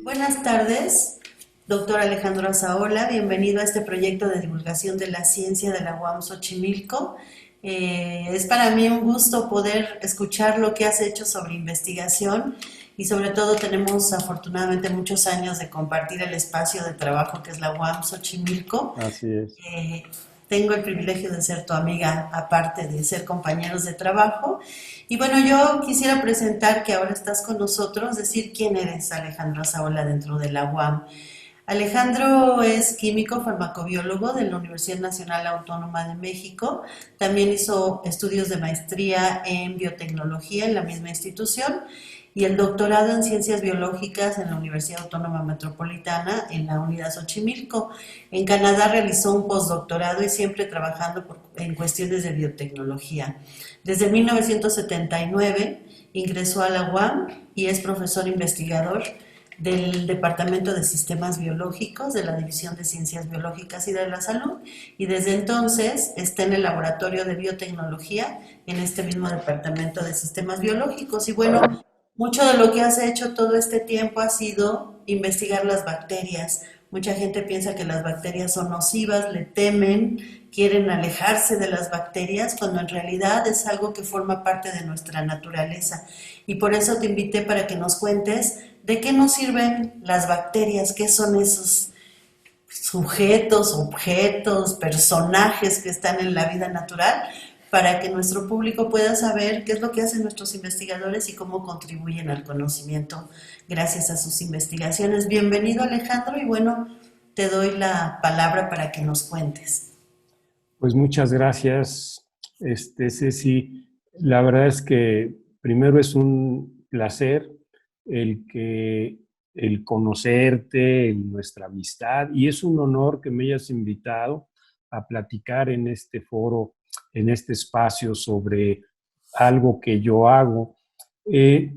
Buenas tardes, doctor Alejandro Azaola. Bienvenido a este proyecto de divulgación de la ciencia de la UAM Xochimilco. Es para mí un gusto poder escuchar lo que has hecho sobre investigación y sobre todo tenemos afortunadamente muchos años de compartir el espacio de trabajo que es la UAM Xochimilco. Así es. Eh, Tengo el privilegio de ser tu amiga, aparte de ser compañeros de trabajo. Y bueno, yo quisiera presentar que ahora estás con nosotros, decir quién eres, Alejandro Azaola, dentro de la UAM. Alejandro es químico farmacobiólogo de la Universidad Nacional Autónoma de México. También hizo estudios de maestría en biotecnología en la misma institución y el doctorado en ciencias biológicas en la Universidad Autónoma Metropolitana en la Unidad Xochimilco. En Canadá realizó un postdoctorado y siempre trabajando en cuestiones de biotecnología. Desde 1979 ingresó a la UAM y es profesor investigador del Departamento de Sistemas Biológicos de la División de Ciencias Biológicas y de la Salud, y desde entonces está en el Laboratorio de Biotecnología en este mismo Departamento de Sistemas Biológicos. Y bueno, mucho de lo que has hecho todo este tiempo ha sido investigar las bacterias. Mucha gente piensa que las bacterias son nocivas, le temen, quieren alejarse de las bacterias, cuando en realidad es algo que forma parte de nuestra naturaleza. Y por eso te invité para que nos cuentes de qué nos sirven las bacterias, qué son esos sujetos, objetos, personajes que están en la vida natural, para que nuestro público pueda saber qué es lo que hacen nuestros investigadores y cómo contribuyen al conocimiento gracias a sus investigaciones. Bienvenido, Alejandro, y bueno, te doy la palabra para que nos cuentes. Pues muchas gracias, Ceci. La verdad es que primero es un placer el conocerte, nuestra amistad, y es un honor que me hayas invitado a platicar en este foro, en este espacio sobre algo que yo hago. Eh,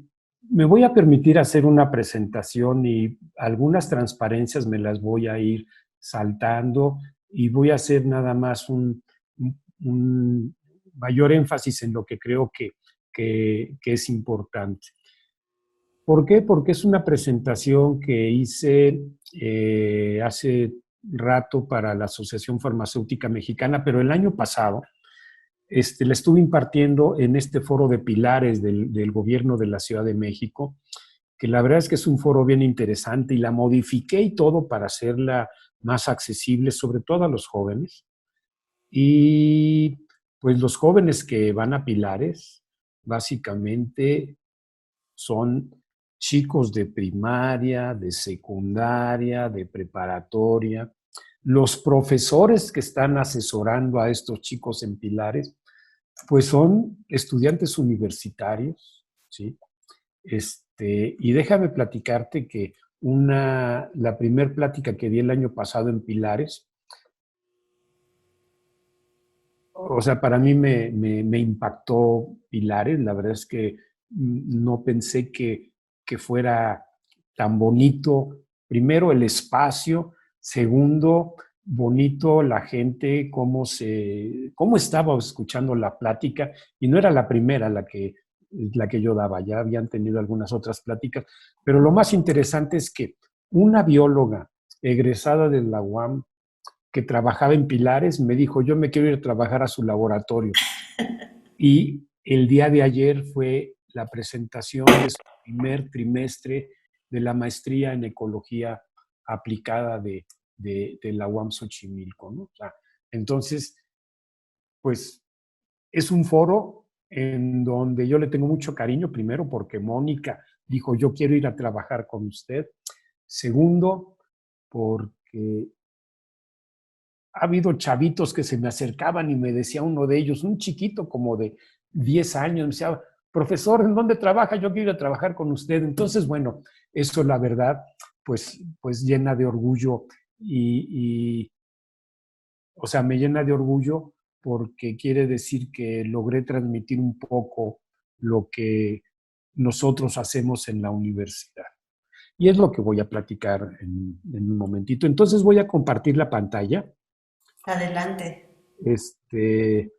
Me voy a permitir hacer una presentación y algunas transparencias me las voy a ir saltando y voy a hacer nada más un mayor énfasis en lo que creo que es importante. ¿Por qué? Porque es una presentación que hice hace rato para la Asociación Farmacéutica Mexicana, pero el año pasado la estuve impartiendo en este foro de pilares del gobierno de la Ciudad de México, que la verdad es que es un foro bien interesante y la modifiqué y todo para hacerla más accesible, sobre todo a los jóvenes. Y pues los jóvenes que van a Pilares, básicamente son chicos de primaria, de secundaria, de preparatoria. Los profesores que están asesorando a estos chicos en Pilares, pues son estudiantes universitarios, ¿sí? Y déjame platicarte que la primer plática que di el año pasado en Pilares, o sea, para mí me impactó Pilares. La verdad es que no pensé que fuera tan bonito. Primero, el espacio. Segundo, bonito la gente, cómo estaba escuchando la plática. Y no era la primera la que yo daba, ya habían tenido algunas otras pláticas. Pero lo más interesante es que una bióloga egresada de la UAM que trabajaba en Pilares, me dijo, yo me quiero ir a trabajar a su laboratorio. Y el día de ayer fue la presentación de su primer trimestre de la maestría en ecología aplicada de la UAM Xochimilco, ¿no? O sea, entonces, pues es un foro en donde yo le tengo mucho cariño, primero porque Mónica dijo, yo quiero ir a trabajar con usted. Segundo, porque ha habido chavitos que se me acercaban y me decía uno de ellos, un chiquito como de 10 años, me decía, profesor, ¿en dónde trabaja? Yo quiero ir a trabajar con usted. Entonces, bueno, eso la verdad, pues llena de orgullo y, o sea, me llena de orgullo porque quiere decir que logré transmitir un poco lo que nosotros hacemos en la universidad. Y es lo que voy a platicar en un momentito. Entonces voy a compartir la pantalla. Adelante. Este,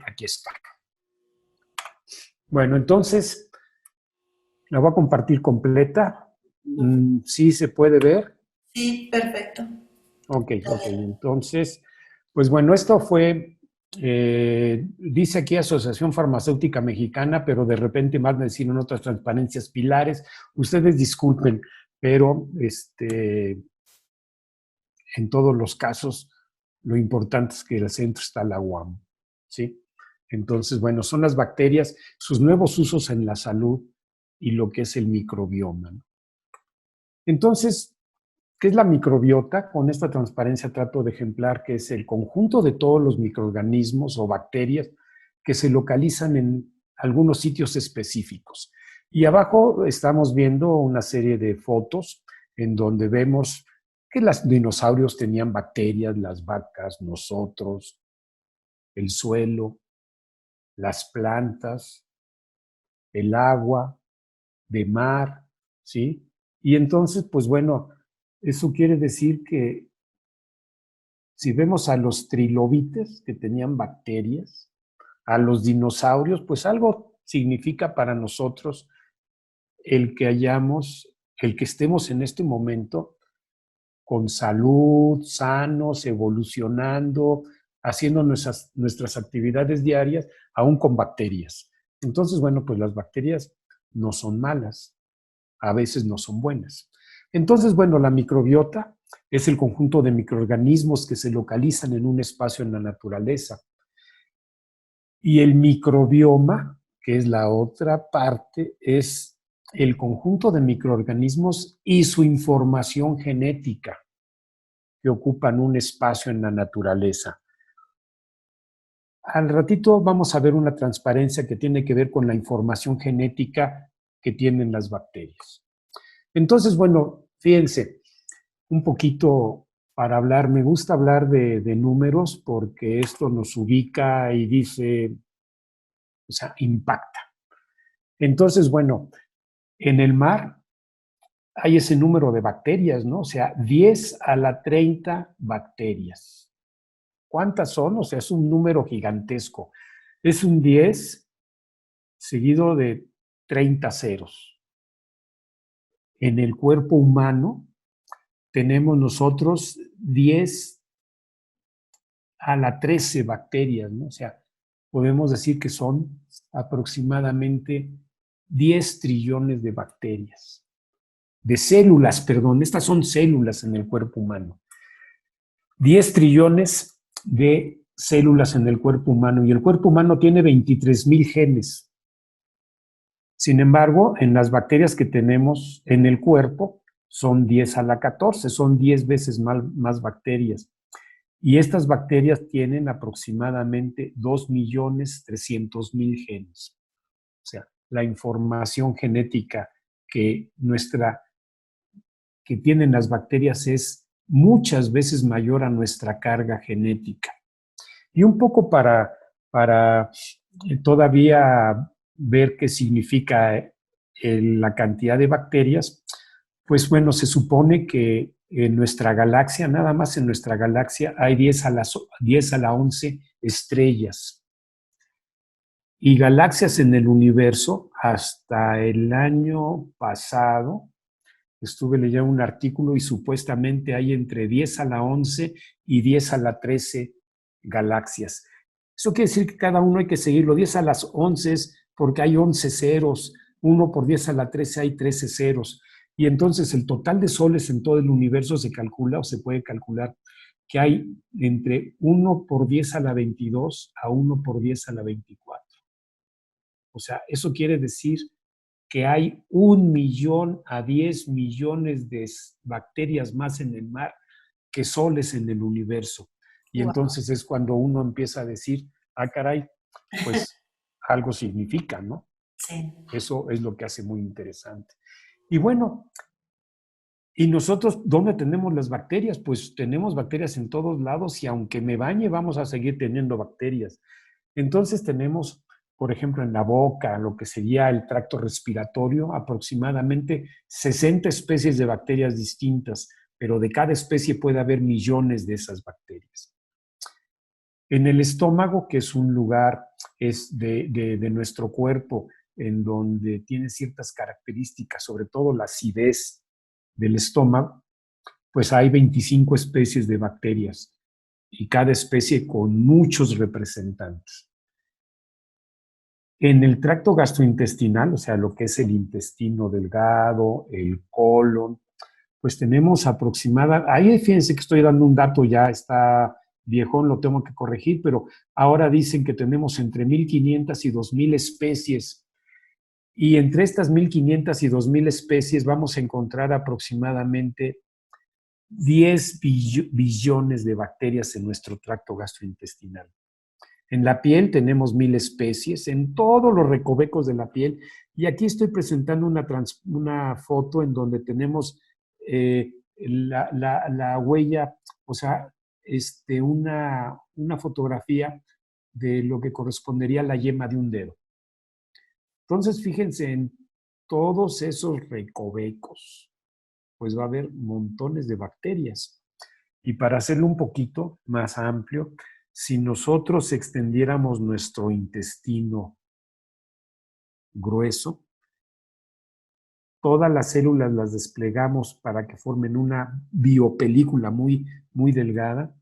aquí está. Bueno, entonces la voy a compartir completa. ¿Sí se puede ver? Sí, perfecto. Ok. Entonces, pues bueno, esto fue, dice aquí Asociación Farmacéutica Mexicana, pero de repente van a decir en otras transparencias pilares. Ustedes disculpen, pero en todos los casos, lo importante es que el centro está la UAM, ¿sí? Entonces, bueno, son las bacterias, sus nuevos usos en la salud y lo que es el microbioma, ¿no? Entonces, ¿qué es la microbiota? Con esta transparencia trato de ejemplar que es el conjunto de todos los microorganismos o bacterias que se localizan en algunos sitios específicos. Y abajo estamos viendo una serie de fotos en donde vemos que los dinosaurios tenían bacterias, las vacas, nosotros, el suelo, las plantas, el agua de mar, ¿sí? Y entonces, pues bueno, eso quiere decir que si vemos a los trilobites que tenían bacterias, a los dinosaurios, pues algo significa para nosotros el que estemos en este momento con salud, sanos, evolucionando, haciendo nuestras actividades diarias, aún con bacterias. Entonces, bueno, pues las bacterias no son malas, a veces no son buenas. Entonces, bueno, la microbiota es el conjunto de microorganismos que se localizan en un espacio en la naturaleza. Y el microbioma, que es la otra parte, es el conjunto de microorganismos y su información genética que ocupan un espacio en la naturaleza. Al ratito vamos a ver una transparencia que tiene que ver con la información genética que tienen las bacterias. Entonces, bueno, fíjense, un poquito para hablar, me gusta hablar de números porque esto nos ubica y dice, o sea, impacta. Entonces, bueno, en el mar hay ese número de bacterias, ¿no? O sea, 10 a la 30 bacterias. ¿Cuántas son? O sea, es un número gigantesco. Es un 10 seguido de 30 ceros. En el cuerpo humano tenemos nosotros 10 a la 13 bacterias, ¿no? O sea, podemos decir que son aproximadamente 10 trillones de bacterias. De células, perdón, estas son células en el cuerpo humano. 10 trillones de células en el cuerpo humano y el cuerpo humano tiene 23,000 genes. Sin embargo, en las bacterias que tenemos en el cuerpo son 10 a la 14, son 10 veces más bacterias. Y estas bacterias tienen aproximadamente 2,300,000 genes. O sea, la información genética que tienen las bacterias es muchas veces mayor a nuestra carga genética. Y un poco para todavía ver qué significa la cantidad de bacterias, pues bueno, se supone que en nuestra galaxia, nada más en nuestra galaxia, hay 10 a la 11 estrellas. Y galaxias en el universo, hasta el año pasado, estuve leyendo un artículo y supuestamente hay entre 10 a la 11 y 10 a la 13 galaxias. Eso quiere decir que cada uno hay que seguirlo. 10 a las 11 es porque hay 11 ceros, 1 por 10 a la 13 hay 13 ceros. Y entonces el total de soles en todo el universo se calcula o se puede calcular que hay entre 1 por 10 a la 22 a 1 por 10 a la 24. O sea, eso quiere decir que hay 1 millón a 10 millones de bacterias más en el mar que soles en el universo. Y Wow. entonces es cuando uno empieza a decir, ah, caray, pues algo significa, ¿no? Sí. Eso es lo que hace muy interesante. Y bueno, ¿y nosotros dónde tenemos las bacterias? Pues tenemos bacterias en todos lados y aunque me bañe vamos a seguir teniendo bacterias. Entonces tenemos por ejemplo, en la boca, lo que sería el tracto respiratorio, aproximadamente 60 especies de bacterias distintas, pero de cada especie puede haber millones de esas bacterias. En el estómago, que es un lugar de nuestro cuerpo en donde tiene ciertas características, sobre todo la acidez del estómago, pues hay 25 especies de bacterias y cada especie con muchos representantes. En el tracto gastrointestinal, o sea, lo que es el intestino delgado, el colon, pues tenemos ahí fíjense que estoy dando un dato, ya está viejón, lo tengo que corregir, pero ahora dicen que tenemos entre 1.500 y 2.000 especies. Y entre estas 1.500 y 2.000 especies vamos a encontrar aproximadamente 10 billones de bacterias en nuestro tracto gastrointestinal. En la piel tenemos 1.000 especies, en todos los recovecos de la piel. Y aquí estoy presentando una foto en donde tenemos la huella, o sea, una fotografía de lo que correspondería a la yema de un dedo. Entonces, fíjense en todos esos recovecos, pues va a haber montones de bacterias. Y para hacerlo un poquito más amplio, si nosotros extendiéramos nuestro intestino grueso, todas las células las desplegamos para que formen una biopelícula muy, muy delgada,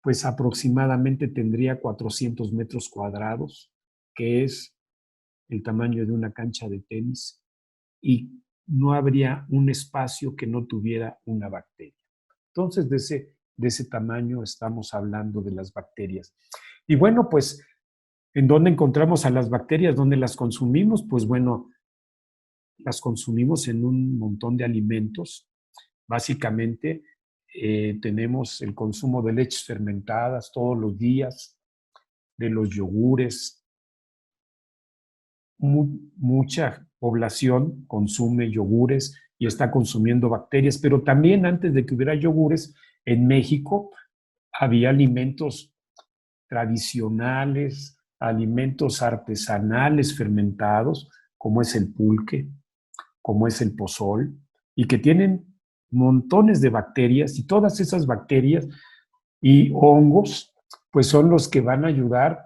pues aproximadamente tendría 400 metros cuadrados, que es el tamaño de una cancha de tenis, y no habría un espacio que no tuviera una bacteria. Entonces, de ese tamaño estamos hablando de las bacterias. Y bueno, pues, ¿en dónde encontramos a las bacterias? ¿Dónde las consumimos? Pues bueno, las consumimos en un montón de alimentos. Básicamente, tenemos el consumo de leches fermentadas todos los días, de los yogures. Mucha población consume yogures y está consumiendo bacterias, pero también antes de que hubiera yogures, en México había alimentos tradicionales, alimentos artesanales fermentados, como es el pulque, como es el pozol, y que tienen montones de bacterias, y todas esas bacterias y hongos, pues son los que van a ayudar,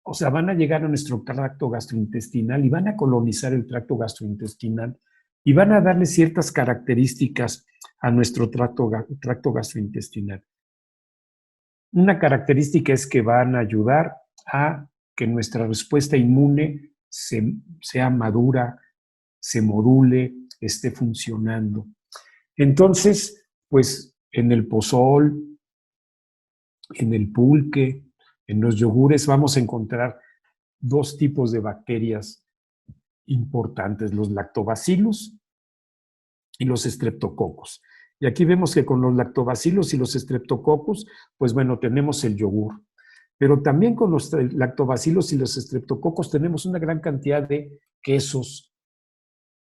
o sea, van a llegar a nuestro tracto gastrointestinal y van a colonizar el tracto gastrointestinal y van a darle ciertas características a nuestro tracto gastrointestinal. Una característica es que van a ayudar a que nuestra respuesta inmune sea madura, se module, esté funcionando. Entonces, pues en el pozol, en el pulque, en los yogures vamos a encontrar dos tipos de bacterias importantes, los lactobacillus y los streptococos. Y aquí vemos que con los lactobacillus y los streptococcus, pues bueno, tenemos el yogur. Pero también con los lactobacillus y los streptococos tenemos una gran cantidad de quesos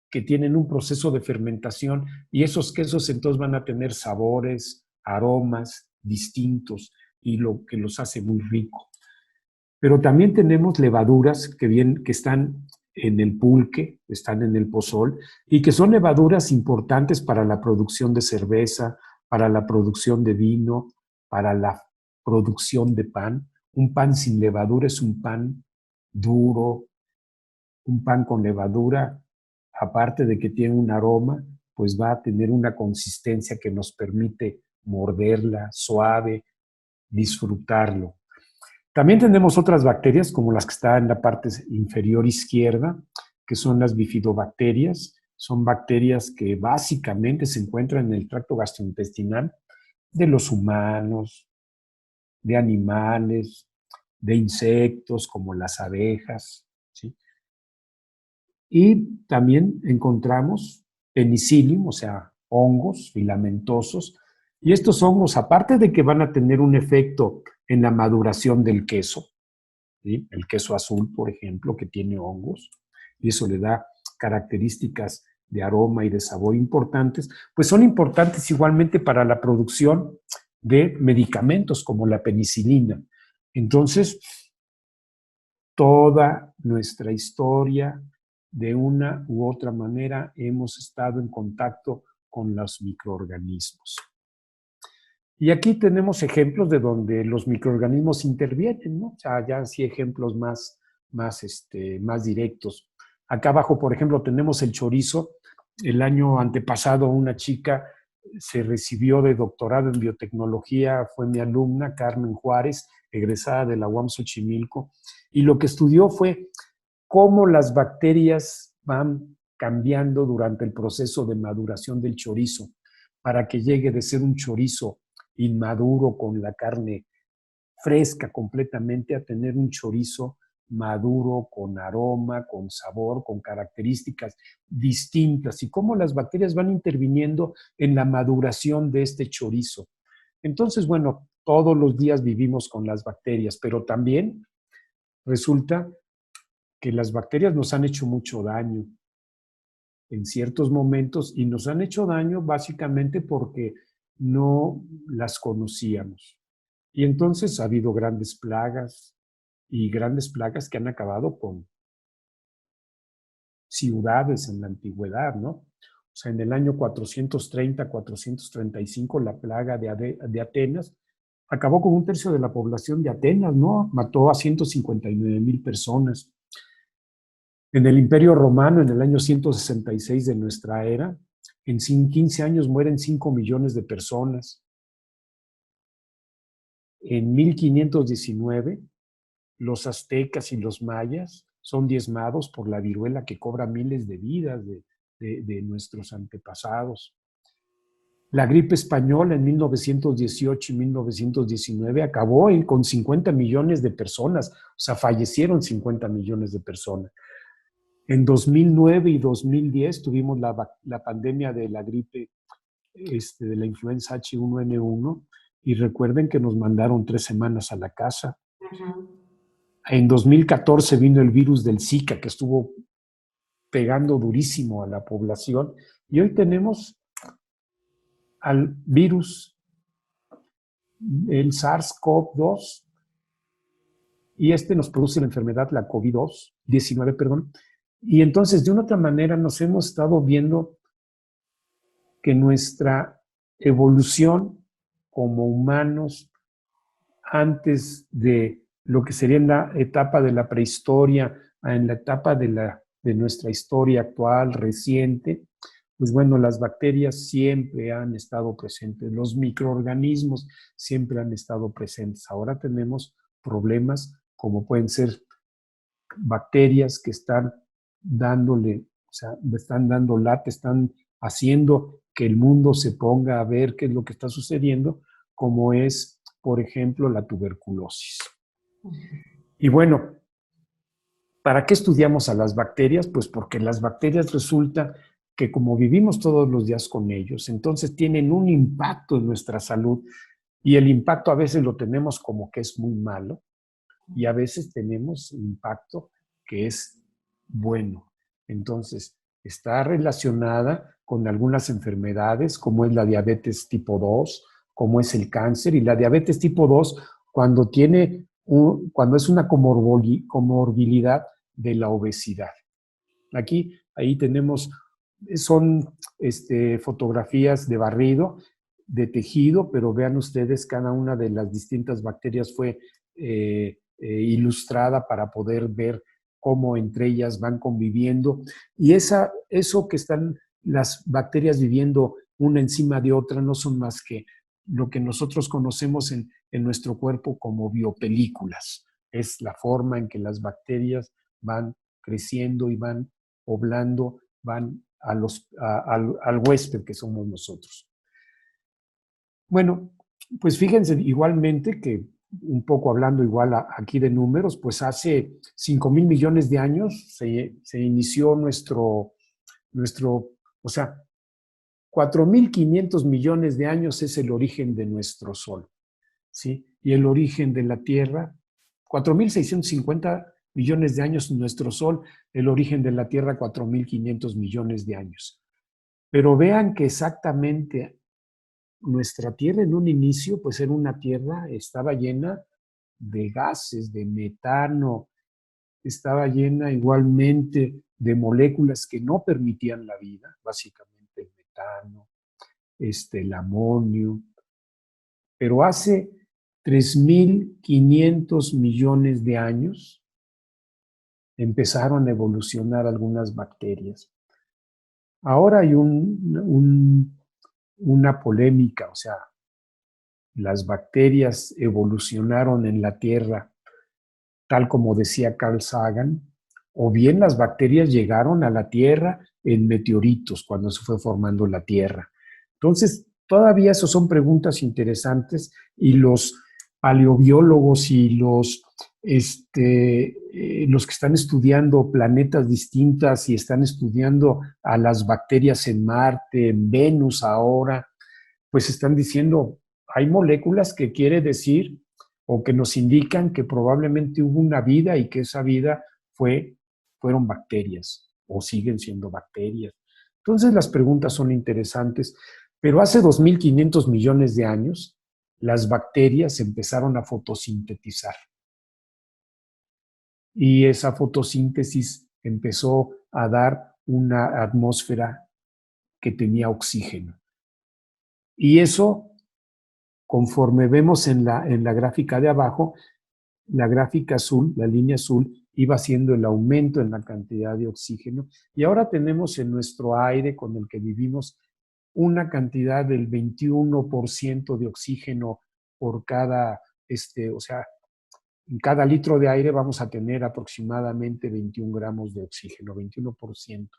que tienen un proceso de fermentación y esos quesos entonces van a tener sabores, aromas distintos y lo que los hace muy rico. Pero también tenemos levaduras que están en el pulque, están en el pozol, y que son levaduras importantes para la producción de cerveza, para la producción de vino, para la producción de pan. Un pan sin levadura es un pan duro, un pan con levadura, aparte de que tiene un aroma, pues va a tener una consistencia que nos permite morderla, suave, disfrutarlo. También tenemos otras bacterias, como las que están en la parte inferior izquierda, que son las bifidobacterias. Son bacterias que básicamente se encuentran en el tracto gastrointestinal de los humanos, de animales, de insectos como las abejas, ¿sí? Y también encontramos penicillium, o sea, hongos filamentosos. Y estos hongos, aparte de que van a tener un efecto en la maduración del queso, ¿sí? El queso azul, por ejemplo, que tiene hongos, y eso le da características de aroma y de sabor importantes, pues son importantes igualmente para la producción de medicamentos como la penicilina. Entonces, toda nuestra historia, de una u otra manera, hemos estado en contacto con los microorganismos. Y aquí tenemos ejemplos de donde los microorganismos intervienen, ¿no? O sea, ya sí ejemplos más directos. Acá abajo, por ejemplo, tenemos el chorizo. El año antepasado una chica se recibió de doctorado en biotecnología, fue mi alumna, Carmen Juárez, egresada de la UAM Xochimilco, y lo que estudió fue cómo las bacterias van cambiando durante el proceso de maduración del chorizo para que llegue de ser un chorizo inmaduro con la carne fresca completamente a tener un chorizo maduro, con aroma, con sabor, con características distintas y cómo las bacterias van interviniendo en la maduración de este chorizo. Entonces, bueno, todos los días vivimos con las bacterias, pero también resulta que las bacterias nos han hecho mucho daño en ciertos momentos y nos han hecho daño básicamente porque no las conocíamos. Y entonces ha habido grandes plagas y grandes plagas que han acabado con ciudades en la antigüedad, ¿no? O sea, en el año 430, 435, la plaga de Atenas acabó con un tercio de la población de Atenas, ¿no? Mató a 159,000 personas. En el Imperio Romano, en el año 166 de nuestra era, en 15 años mueren 5 millones de personas. En 1519, los aztecas y los mayas son diezmados por la viruela que cobra miles de vidas de nuestros antepasados. La gripe española en 1918 y 1919 acabó con 50 millones de personas, o sea, fallecieron 50 millones de personas. En 2009 y 2010 tuvimos la pandemia de la gripe, de la influenza H1N1, y recuerden que nos mandaron 3 semanas a la casa. En 2014 vino el virus del Zika, que estuvo pegando durísimo a la población, y hoy tenemos al virus, el SARS-CoV-2, y nos produce la enfermedad, la COVID-19, perdón. Y entonces, de una otra manera, nos hemos estado viendo que nuestra evolución como humanos, antes de lo que sería en la etapa de la prehistoria, en la etapa de nuestra historia actual, reciente, pues bueno, las bacterias siempre han estado presentes, los microorganismos siempre han estado presentes. Ahora tenemos problemas como pueden ser bacterias que están dándole, o sea, están dando lata, están haciendo que el mundo se ponga a ver qué es lo que está sucediendo, como es, por ejemplo, la tuberculosis. Y bueno, ¿para qué estudiamos a las bacterias? Pues porque las bacterias resulta que como vivimos todos los días con ellos, entonces tienen un impacto en nuestra salud y el impacto a veces lo tenemos como que es muy malo y a veces tenemos impacto que es bueno. Entonces, está relacionada con algunas enfermedades como es la diabetes tipo 2, como es el cáncer, y la diabetes tipo 2 cuando cuando es una comorbilidad de la obesidad. Ahí tenemos, son fotografías de barrido, de tejido, pero vean ustedes, cada una de las distintas bacterias fue ilustrada para poder ver cómo entre ellas van conviviendo. Y eso que están las bacterias viviendo una encima de otra no son más que lo que nosotros conocemos en nuestro cuerpo como biopelículas. Es la forma en que las bacterias van creciendo y van poblando, van al huésped que somos nosotros. Bueno, pues fíjense igualmente que un poco hablando igual aquí de números, pues hace 5,000 millones de años se inició o sea, 4,500 millones de años es el origen de nuestro Sol, ¿sí? Y el origen de la Tierra, 4,650 millones de años nuestro Sol, el origen de la Tierra, 4,500 millones de años. Pero vean que exactamente nuestra Tierra en un inicio, pues era una Tierra, estaba llena de gases, de metano, estaba llena igualmente de moléculas que no permitían la vida, básicamente el metano, el amonio, pero hace 3.500 millones de años empezaron a evolucionar algunas bacterias. Ahora hay una polémica, o sea, las bacterias evolucionaron en la Tierra, tal como decía Carl Sagan, o bien las bacterias llegaron a la Tierra en meteoritos cuando se fue formando la Tierra. Entonces, todavía esas son preguntas interesantes y los paleobiólogos y los que están estudiando planetas distintas y están estudiando a las bacterias en Marte, en Venus ahora, pues están diciendo, hay moléculas que quiere decir o que nos indican que probablemente hubo una vida y que esa vida fueron bacterias o siguen siendo bacterias. Entonces las preguntas son interesantes, pero hace 2.500 millones de años las bacterias empezaron a fotosintetizar y esa fotosíntesis empezó a dar una atmósfera que tenía oxígeno. Y eso, conforme vemos en la gráfica de abajo, la gráfica azul, la línea azul, iba haciendo el aumento en la cantidad de oxígeno. Y ahora tenemos en nuestro aire con el que vivimos una cantidad del 21% de oxígeno por cada, o sea, en cada litro de aire vamos a tener aproximadamente 21 gramos de oxígeno, 21%.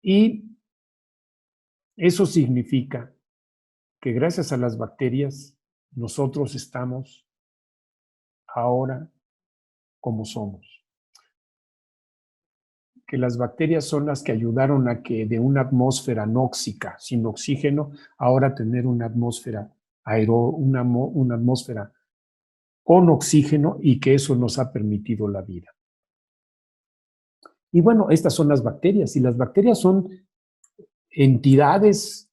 Y eso significa que gracias a las bacterias nosotros estamos ahora como somos. Que las bacterias son las que ayudaron a que de una atmósfera nóxica, sin oxígeno, ahora tener una atmósfera una atmósfera con oxígeno y que eso nos ha permitido la vida. Y bueno, estas son las bacterias y las bacterias son entidades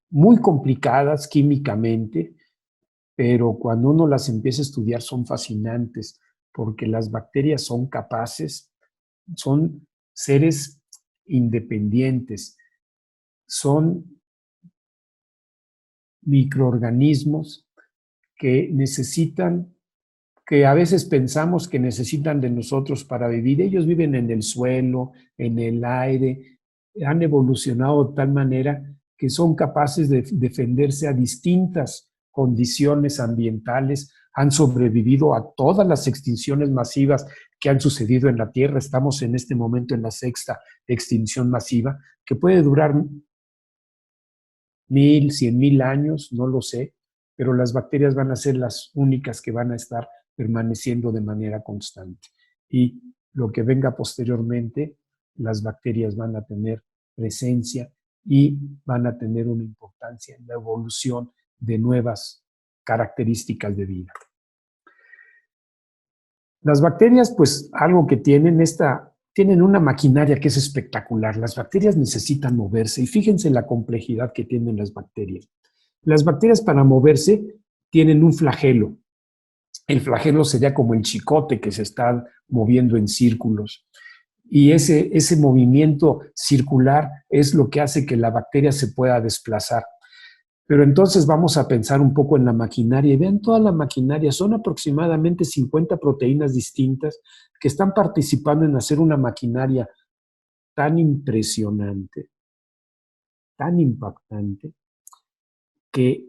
muy complicadas químicamente, pero cuando uno las empieza a estudiar son fascinantes porque las bacterias son capaces, son seres independientes, son microorganismos que necesitan, que a veces pensamos que necesitan de nosotros para vivir. Ellos viven en el suelo, en el aire, han evolucionado de tal manera que son capaces de defenderse a distintas condiciones ambientales, han sobrevivido a todas las extinciones masivas que han sucedido en la Tierra. Estamos en este momento en la 6ª extinción masiva, que puede durar 1.000, 100.000 años, no lo sé, pero las bacterias van a ser las únicas que van a estar permaneciendo de manera constante. Y lo que venga posteriormente, las bacterias van a tener presencia y van a tener una importancia en la evolución de nuevas características de vida. Las bacterias, pues algo que tienen una maquinaria que es espectacular. Las bacterias necesitan moverse y fíjense la complejidad que tienen las bacterias. Las bacterias para moverse tienen un flagelo. El flagelo sería como el chicote que se está moviendo en círculos. Y ese movimiento circular es lo que hace que la bacteria se pueda desplazar. Pero entonces vamos a pensar un poco en la maquinaria y vean toda la maquinaria. Son aproximadamente 50 proteínas distintas que están participando en hacer una maquinaria tan impresionante, tan impactante, que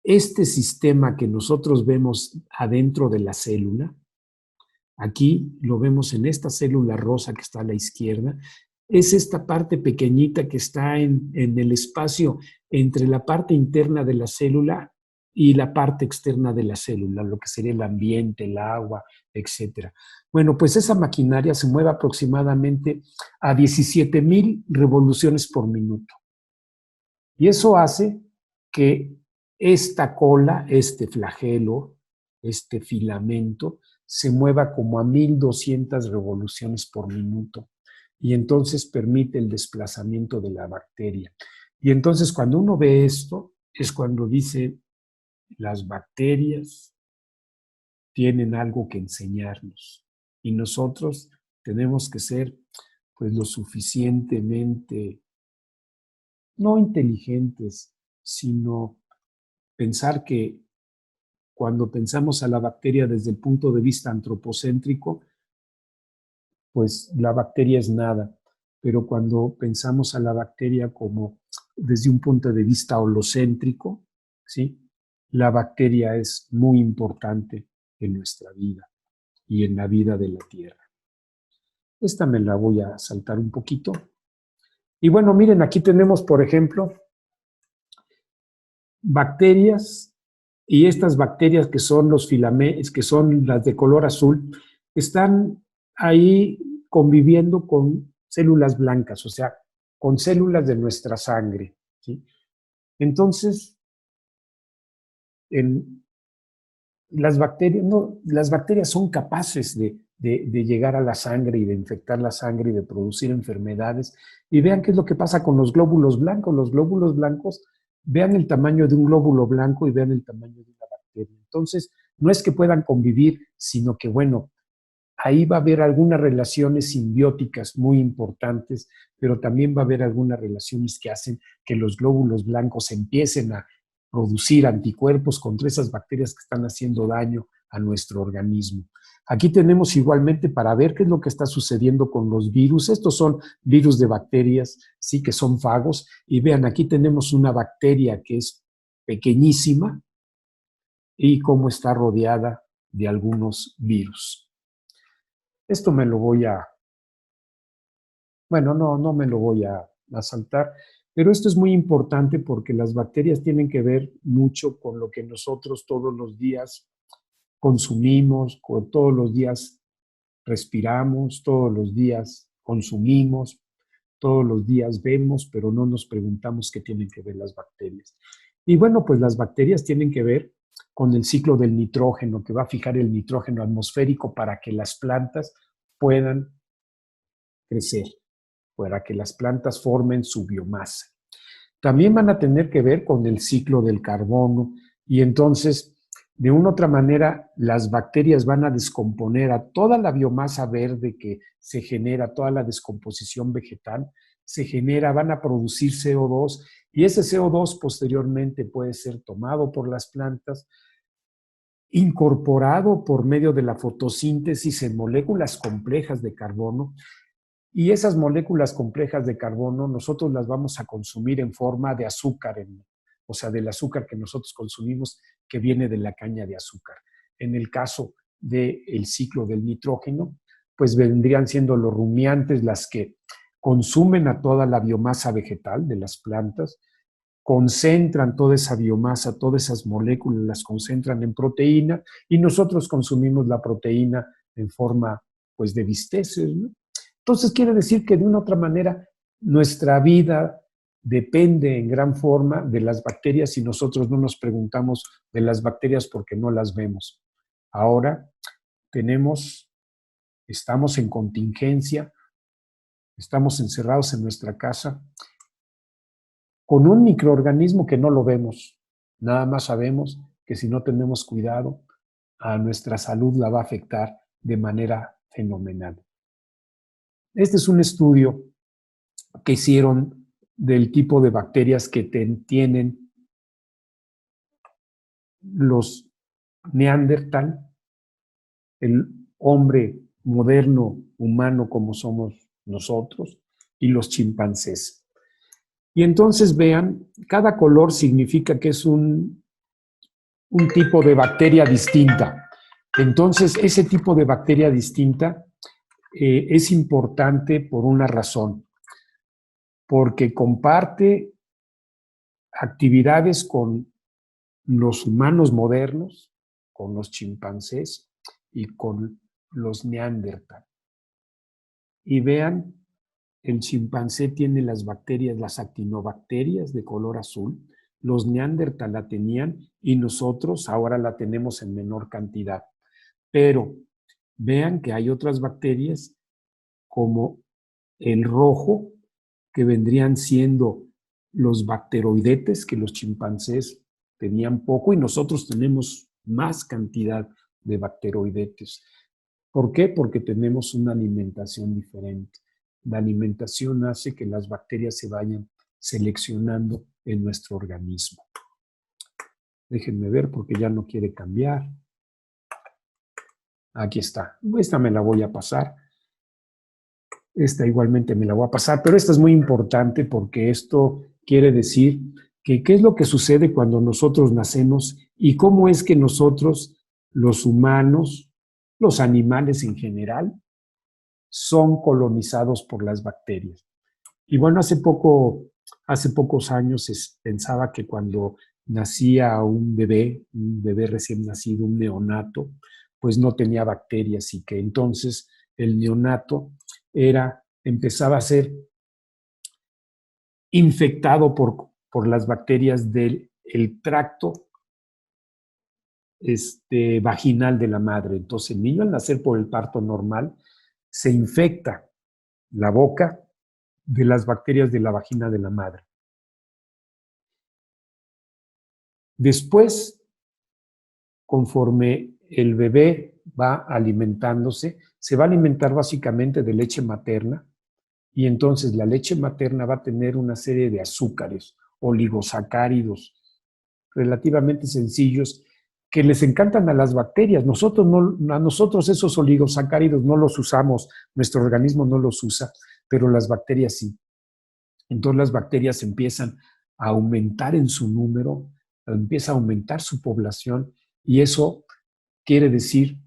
este sistema que nosotros vemos adentro de la célula, aquí lo vemos en esta célula rosa que está a la izquierda, es esta parte pequeñita que está en el espacio entre la parte interna de la célula y la parte externa de la célula, lo que sería el ambiente, el agua, etc. Bueno, pues esa maquinaria se mueve aproximadamente a 17,000 revoluciones por minuto. Y eso hace que esta cola, este flagelo, este filamento, se mueva como a 1.200 revoluciones por minuto. Y entonces permite el desplazamiento de la bacteria. Y entonces cuando uno ve esto, es cuando dice, las bacterias tienen algo que enseñarnos. Y nosotros tenemos que ser pues lo suficientemente, no inteligentes, sino pensar que cuando pensamos a la bacteria desde el punto de vista antropocéntrico, pues la bacteria es nada. Pero cuando pensamos a la bacteria como desde un punto de vista holocéntrico, ¿sí? La bacteria es muy importante en nuestra vida y en la vida de la Tierra. Esta me la voy a saltar un poquito. Y bueno, miren, aquí tenemos, por ejemplo, bacterias, y estas bacterias que son los filamentos, que son las de color azul, están ahí conviviendo con células blancas, o sea, con células de nuestra sangre, ¿sí? Entonces, las bacterias son capaces de llegar a la sangre y de infectar la sangre y de producir enfermedades. Y vean qué es lo que pasa con los glóbulos blancos. Los glóbulos blancos, vean el tamaño de un glóbulo blanco y vean el tamaño de una bacteria. Entonces, no es que puedan convivir, sino que, bueno, ahí va a haber algunas relaciones simbióticas muy importantes, pero también va a haber algunas relaciones que hacen que los glóbulos blancos empiecen a producir anticuerpos contra esas bacterias que están haciendo daño a nuestro organismo. Aquí tenemos igualmente para ver qué es lo que está sucediendo con los virus. Estos son virus de bacterias, sí, que son fagos. Y vean, aquí tenemos una bacteria que es pequeñísima y cómo está rodeada de algunos virus. Esto me lo voy a, bueno, no me lo voy a saltar, pero esto es muy importante porque las bacterias tienen que ver mucho con lo que nosotros todos los días consumimos, todos los días respiramos, todos los días consumimos, todos los días vemos, pero no nos preguntamos qué tienen que ver las bacterias. Y bueno, pues las bacterias tienen que ver con el ciclo del nitrógeno, que va a fijar el nitrógeno atmosférico para que las plantas puedan crecer, para que las plantas formen su biomasa. También van a tener que ver con el ciclo del carbono y entonces, de una u otra manera, las bacterias van a descomponer a toda la biomasa verde que se genera, toda la descomposición vegetal, se genera, van a producir CO2 y ese CO2 posteriormente puede ser tomado por las plantas, incorporado por medio de la fotosíntesis en moléculas complejas de carbono. Y esas moléculas complejas de carbono nosotros las vamos a consumir en forma de azúcar, o sea, del azúcar que nosotros consumimos que viene de la caña de azúcar. En el caso del ciclo del nitrógeno, pues vendrían siendo los rumiantes las que consumen a toda la biomasa vegetal de las plantas, concentran toda esa biomasa, todas esas moléculas las concentran en proteína y nosotros consumimos la proteína en forma pues de bisteces, ¿no? Entonces quiere decir que de una u otra manera nuestra vida depende en gran forma de las bacterias y nosotros no nos preguntamos de las bacterias porque no las vemos. Ahora estamos en contingencia, estamos encerrados en nuestra casa con un microorganismo que no lo vemos. Nada más sabemos que si no tenemos cuidado, a nuestra salud la va a afectar de manera fenomenal. Este es un estudio que hicieron del tipo de bacterias que tienen los Neandertal, el hombre moderno humano como somos nosotros, y los chimpancés. Y entonces vean, cada color significa que es un tipo de bacteria distinta. Entonces, ese tipo de bacteria distinta es importante por una razón, porque comparte actividades con los humanos modernos, con los chimpancés y con los neandertal. Y vean, el chimpancé tiene las bacterias, las actinobacterias de color azul, los neandertal la tenían y nosotros ahora la tenemos en menor cantidad. Pero vean que hay otras bacterias como el rojo, que vendrían siendo los bacteroidetes, que los chimpancés tenían poco y nosotros tenemos más cantidad de bacteroidetes. ¿Por qué? Porque tenemos una alimentación diferente. La alimentación hace que las bacterias se vayan seleccionando en nuestro organismo. Déjenme ver porque ya no quiere cambiar. Aquí está. Esta me la voy a pasar. Esta igualmente me la voy a pasar, pero esta es muy importante porque esto quiere decir que qué es lo que sucede cuando nosotros nacemos y cómo es que nosotros, los humanos, los animales en general, son colonizados por las bacterias. Y bueno, hace pocos años pensaba que cuando nacía un bebé recién nacido, un neonato, pues no tenía bacterias y que entonces el neonato empezaba a ser infectado por las bacterias del tracto vaginal de la madre. Entonces el niño al nacer por el parto normal se infecta la boca de las bacterias de la vagina de la madre. Después, conforme el bebé va alimentándose, se va a alimentar básicamente de leche materna y entonces la leche materna va a tener una serie de azúcares, oligosacáridos, relativamente sencillos, que les encantan a las bacterias. A nosotros esos oligosacáridos no los usamos, nuestro organismo no los usa, pero las bacterias sí. Entonces las bacterias empiezan a aumentar en su número, empieza a aumentar su población y eso quiere decir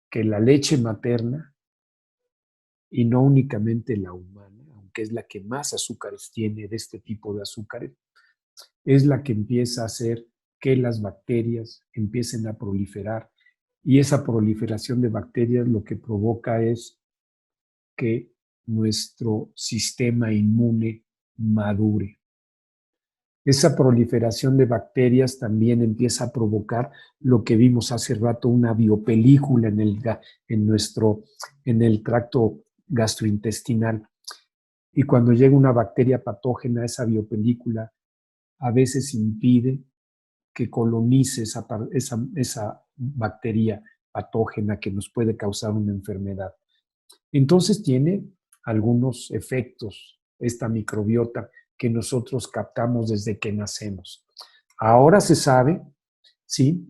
que la leche materna, y no únicamente la humana, aunque es la que más azúcares tiene de este tipo de azúcares, es la que empieza a hacer que las bacterias empiecen a proliferar. Y esa proliferación de bacterias lo que provoca es que nuestro sistema inmune madure. Esa proliferación de bacterias también empieza a provocar lo que vimos hace rato, una biopelícula en el tracto gastrointestinal. Y cuando llega una bacteria patógena, esa biopelícula a veces impide que colonice esa bacteria patógena que nos puede causar una enfermedad. Entonces tiene algunos efectos esta microbiota que nosotros captamos desde que nacemos. Ahora se sabe, ¿sí?,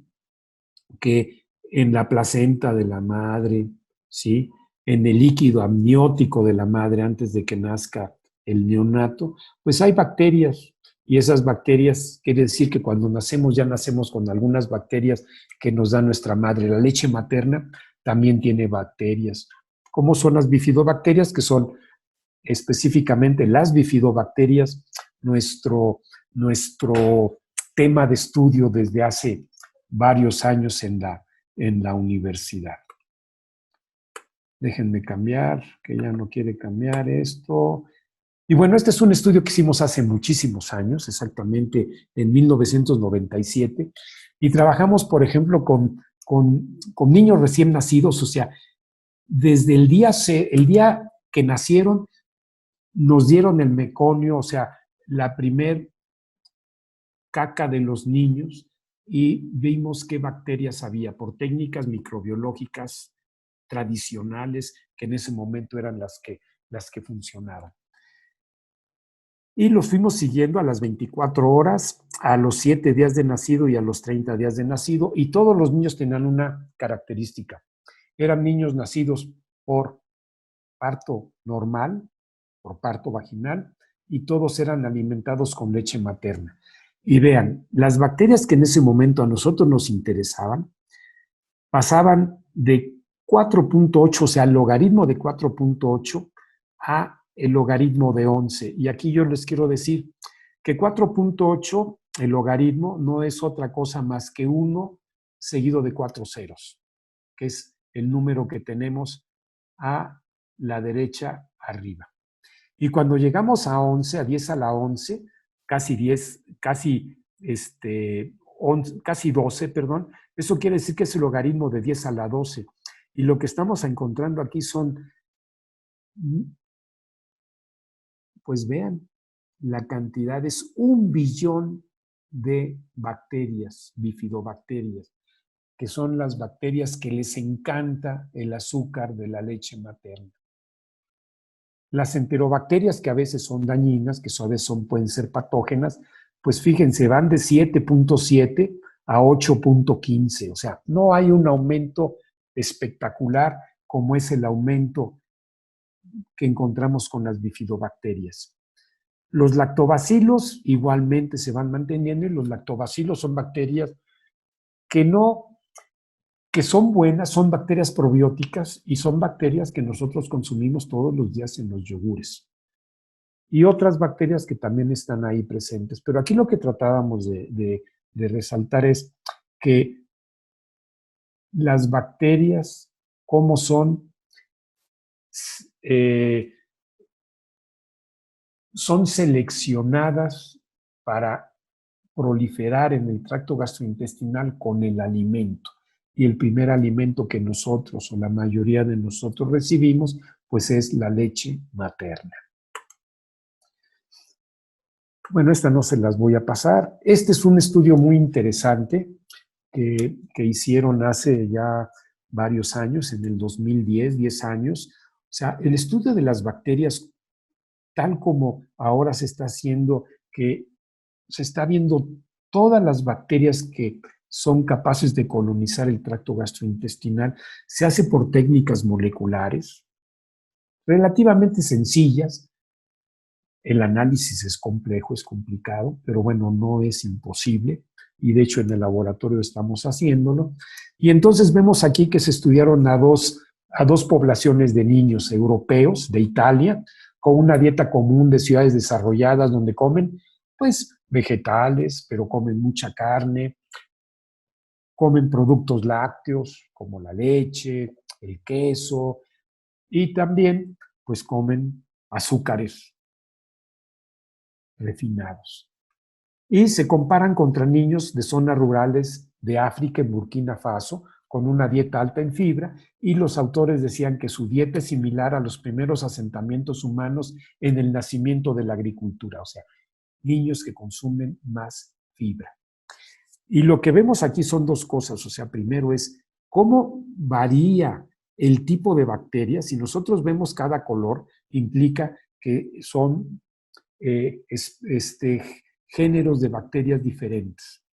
que en la placenta de la madre, ¿sí?, en el líquido amniótico de la madre antes de que nazca el neonato, pues hay bacterias. Y esas bacterias, quiere decir que cuando nacemos ya nacemos con algunas bacterias que nos da nuestra madre. La leche materna también tiene bacterias. ¿Cómo son las bifidobacterias? Que son específicamente las bifidobacterias, nuestro tema de estudio desde hace varios años en la universidad. Déjenme cambiar, que ya no quiere cambiar esto. Y bueno, este es un estudio que hicimos hace muchísimos años, exactamente en 1997, y trabajamos, por ejemplo, con niños recién nacidos, o sea, desde el día que nacieron, nos dieron el meconio, o sea, la primer caca de los niños, y vimos qué bacterias había por técnicas microbiológicas tradicionales que en ese momento eran las que funcionaban. Y los fuimos siguiendo a las 24 horas, a los 7 días de nacido y a los 30 días de nacido, y todos los niños tenían una característica. Eran niños nacidos por parto normal, por parto vaginal, y todos eran alimentados con leche materna. Y vean, las bacterias que en ese momento a nosotros nos interesaban pasaban de 4.8, o sea, el logaritmo de 4.8 a el logaritmo de 11. Y aquí yo les quiero decir que 4.8, el logaritmo, no es otra cosa más que 1 seguido de 4 ceros, que es el número que tenemos a la derecha arriba. Y cuando llegamos a 11, a 10 a la 11, casi 10, casi 12, perdón, eso quiere decir que es el logaritmo de 10 a la 12. Y lo que estamos encontrando aquí son, pues vean, la cantidad es 1 billón de bacterias, bifidobacterias. que son las bacterias que les encanta el azúcar de la leche materna. Las enterobacterias, que a veces son dañinas, que a veces pueden ser patógenas, pues fíjense, van de 7.7 a 8.15. O sea, no hay un aumento espectacular como es el aumento que encontramos con las bifidobacterias. Los lactobacilos igualmente se van manteniendo, y los lactobacilos son bacterias que son buenas, son bacterias probióticas y son bacterias que nosotros consumimos todos los días en los yogures. Y otras bacterias que también están ahí presentes. Pero aquí lo que tratábamos de resaltar es que las bacterias, cómo son seleccionadas para proliferar en el tracto gastrointestinal con el alimento. Y el primer alimento que nosotros o la mayoría de nosotros recibimos, pues es la leche materna. Bueno, esta no se las voy a pasar. Este es un estudio muy interesante que hicieron hace ya varios años, en el 2010, 10 años. O sea, el estudio de las bacterias, tal como ahora se está haciendo, que se está viendo todas las bacterias que son capaces de colonizar el tracto gastrointestinal, se hace por técnicas moleculares relativamente sencillas. El análisis es complejo, es complicado, pero bueno, no es imposible. Y de hecho en el laboratorio estamos haciéndolo. Y entonces vemos aquí que se estudiaron a dos poblaciones de niños europeos de Italia, con una dieta común de ciudades desarrolladas donde comen, pues, vegetales, pero comen mucha carne, comen productos lácteos como la leche, el queso, y también, pues, comen azúcares refinados. Y se comparan contra niños de zonas rurales de África, en Burkina Faso, con una dieta alta en fibra, y los autores decían que su dieta es similar a los primeros asentamientos humanos en el nacimiento de la agricultura, o sea, niños que consumen más fibra. Y lo que vemos aquí son dos cosas, o sea, primero es cómo varía el tipo de bacterias. Si nosotros vemos cada color, implica que son géneros de bacterias diferentes.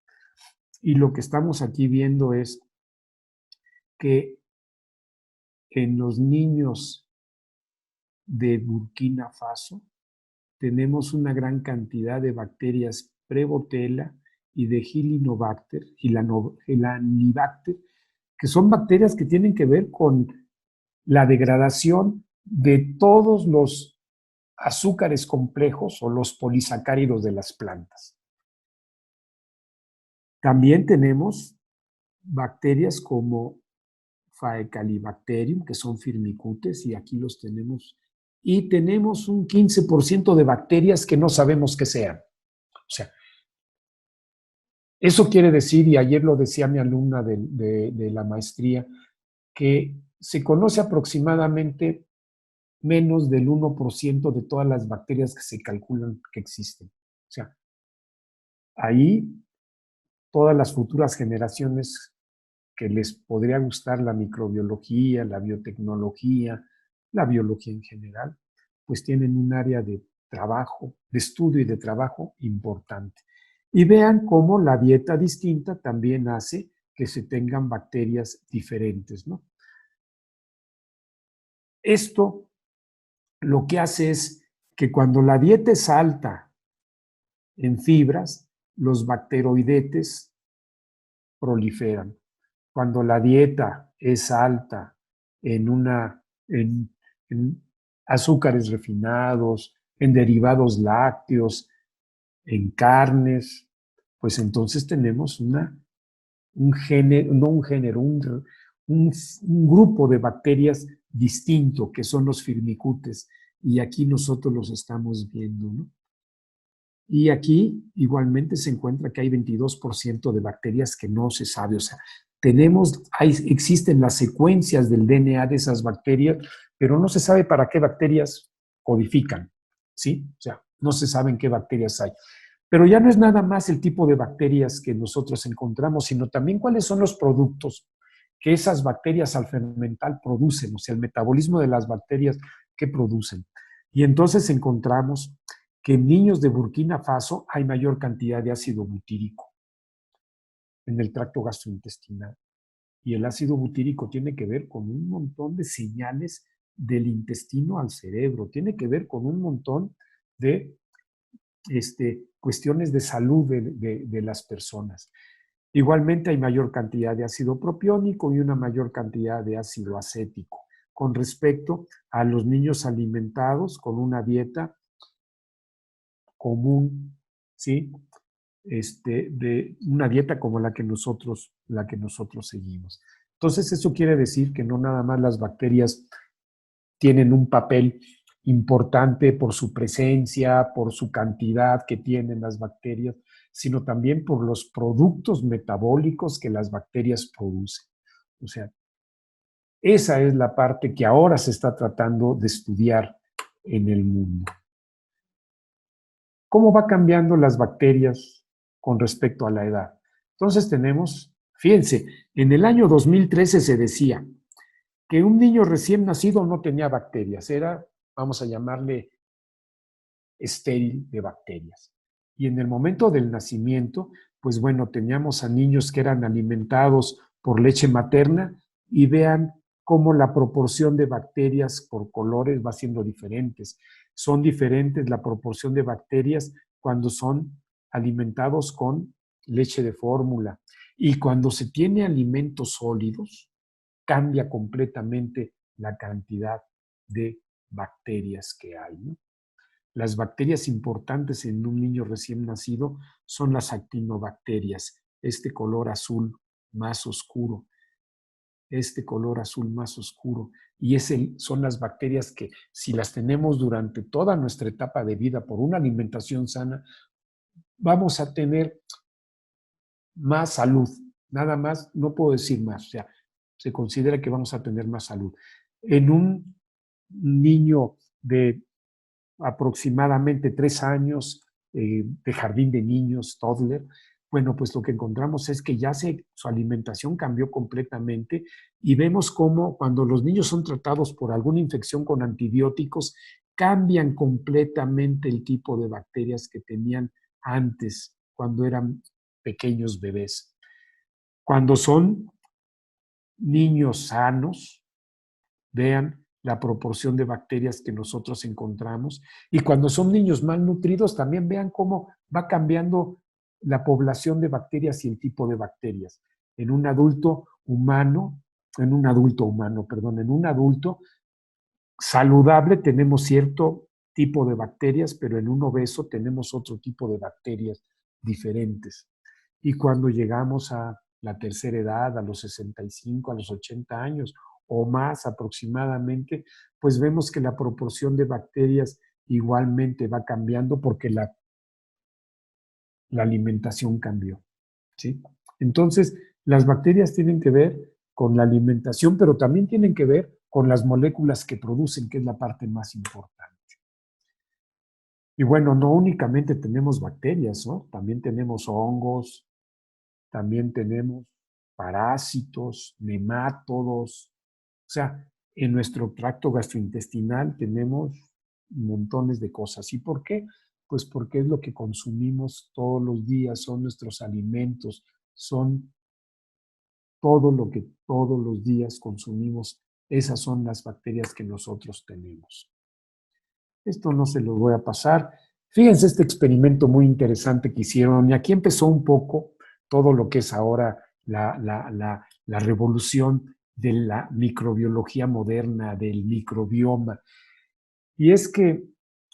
Y lo que estamos aquí viendo es que en los niños de Burkina Faso tenemos una gran cantidad de bacterias Prevotella y de Helicobacter, que son bacterias que tienen que ver con la degradación de todos los azúcares complejos o los polisacáridos de las plantas. También tenemos bacterias como Faecalibacterium, que son firmicutes, y aquí los tenemos. Y tenemos un 15% de bacterias que no sabemos qué sean. O sea, eso quiere decir, y ayer lo decía mi alumna de la maestría, que se conoce aproximadamente menos del 1% de todas las bacterias que se calculan que existen. O sea, ahí todas las futuras generaciones que les podría gustar la microbiología, la biotecnología, la biología en general, pues tienen un área de trabajo, de estudio y de trabajo importante. Y vean cómo la dieta distinta también hace que se tengan bacterias diferentes, ¿no? Esto lo que hace es que cuando la dieta es alta en fibras, los bacteroidetes proliferan. Cuando la dieta es alta en azúcares refinados, en derivados lácteos, en carnes, pues entonces tenemos un grupo de bacterias distinto, que son los firmicutes, y aquí nosotros los estamos viendo, ¿no? Y aquí igualmente se encuentra que hay 22% de bacterias que no se sabe, o sea, existen las secuencias del DNA de esas bacterias, pero no se sabe para qué bacterias codifican, ¿sí? O sea, no se sabe qué bacterias hay. Pero ya no es nada más el tipo de bacterias que nosotros encontramos, sino también cuáles son los productos que esas bacterias al fermentar producen, o sea, el metabolismo de las bacterias que producen. Y entonces encontramos que en niños de Burkina Faso hay mayor cantidad de ácido butírico en el tracto gastrointestinal. Y el ácido butírico tiene que ver con un montón de señales del intestino al cerebro, tiene que ver con un montón de cuestiones de salud de las personas. Igualmente hay mayor cantidad de ácido propiónico y una mayor cantidad de ácido acético con respecto a los niños alimentados con una dieta común, ¿sí? De una dieta como la que nosotros seguimos. Entonces, eso quiere decir que no nada más las bacterias tienen un papel importante por su presencia, por su cantidad que tienen las bacterias, sino también por los productos metabólicos que las bacterias producen. O sea, esa es la parte que ahora se está tratando de estudiar en el mundo. ¿Cómo va cambiando las bacterias con respecto a la edad? Entonces tenemos, fíjense, en el año 2013 se decía que un niño recién nacido no tenía bacterias, era, vamos a llamarle, estéril de bacterias. Y en el momento del nacimiento, pues bueno, teníamos a niños que eran alimentados por leche materna y vean cómo la proporción de bacterias por colores va siendo diferentes. Son diferentes la proporción de bacterias cuando son alimentados con leche de fórmula. Y cuando se tiene alimentos sólidos, cambia completamente la cantidad de bacterias que hay, ¿no? Las bacterias importantes en un niño recién nacido son las actinobacterias, este color azul más oscuro, y son las bacterias que si las tenemos durante toda nuestra etapa de vida por una alimentación sana, vamos a tener más salud. Nada más, no puedo decir más, o sea, se considera que vamos a tener más salud. En un niño de aproximadamente 3 años de jardín de niños, toddler, bueno, pues lo que encontramos es que ya su alimentación cambió completamente y vemos cómo cuando los niños son tratados por alguna infección con antibióticos, cambian completamente el tipo de bacterias que tenían antes, cuando eran pequeños bebés. Cuando son niños sanos, vean la proporción de bacterias que nosotros encontramos. Y cuando son niños malnutridos, también vean cómo va cambiando la población de bacterias y el tipo de bacterias. En un adulto saludable tenemos cierto tipo de bacterias, pero en un obeso tenemos otro tipo de bacterias diferentes. Y cuando llegamos a la tercera edad, a los 65, a los 80 años o más aproximadamente, pues vemos que la proporción de bacterias igualmente va cambiando porque la alimentación cambió, ¿sí? Entonces, las bacterias tienen que ver con la alimentación, pero también tienen que ver con las moléculas que producen, que es la parte más importante. Y bueno, no únicamente tenemos bacterias, ¿no? También tenemos hongos, también tenemos parásitos, nemátodos. O sea, en nuestro tracto gastrointestinal tenemos montones de cosas. ¿Y por qué? Pues porque es lo que consumimos todos los días, son nuestros alimentos, son todo lo que todos los días consumimos. Esas son las bacterias que nosotros tenemos. Esto no se lo voy a pasar. Fíjense este experimento muy interesante que hicieron, y aquí empezó un poco todo lo que es ahora la revolución de la microbiología moderna, del microbioma. Y es que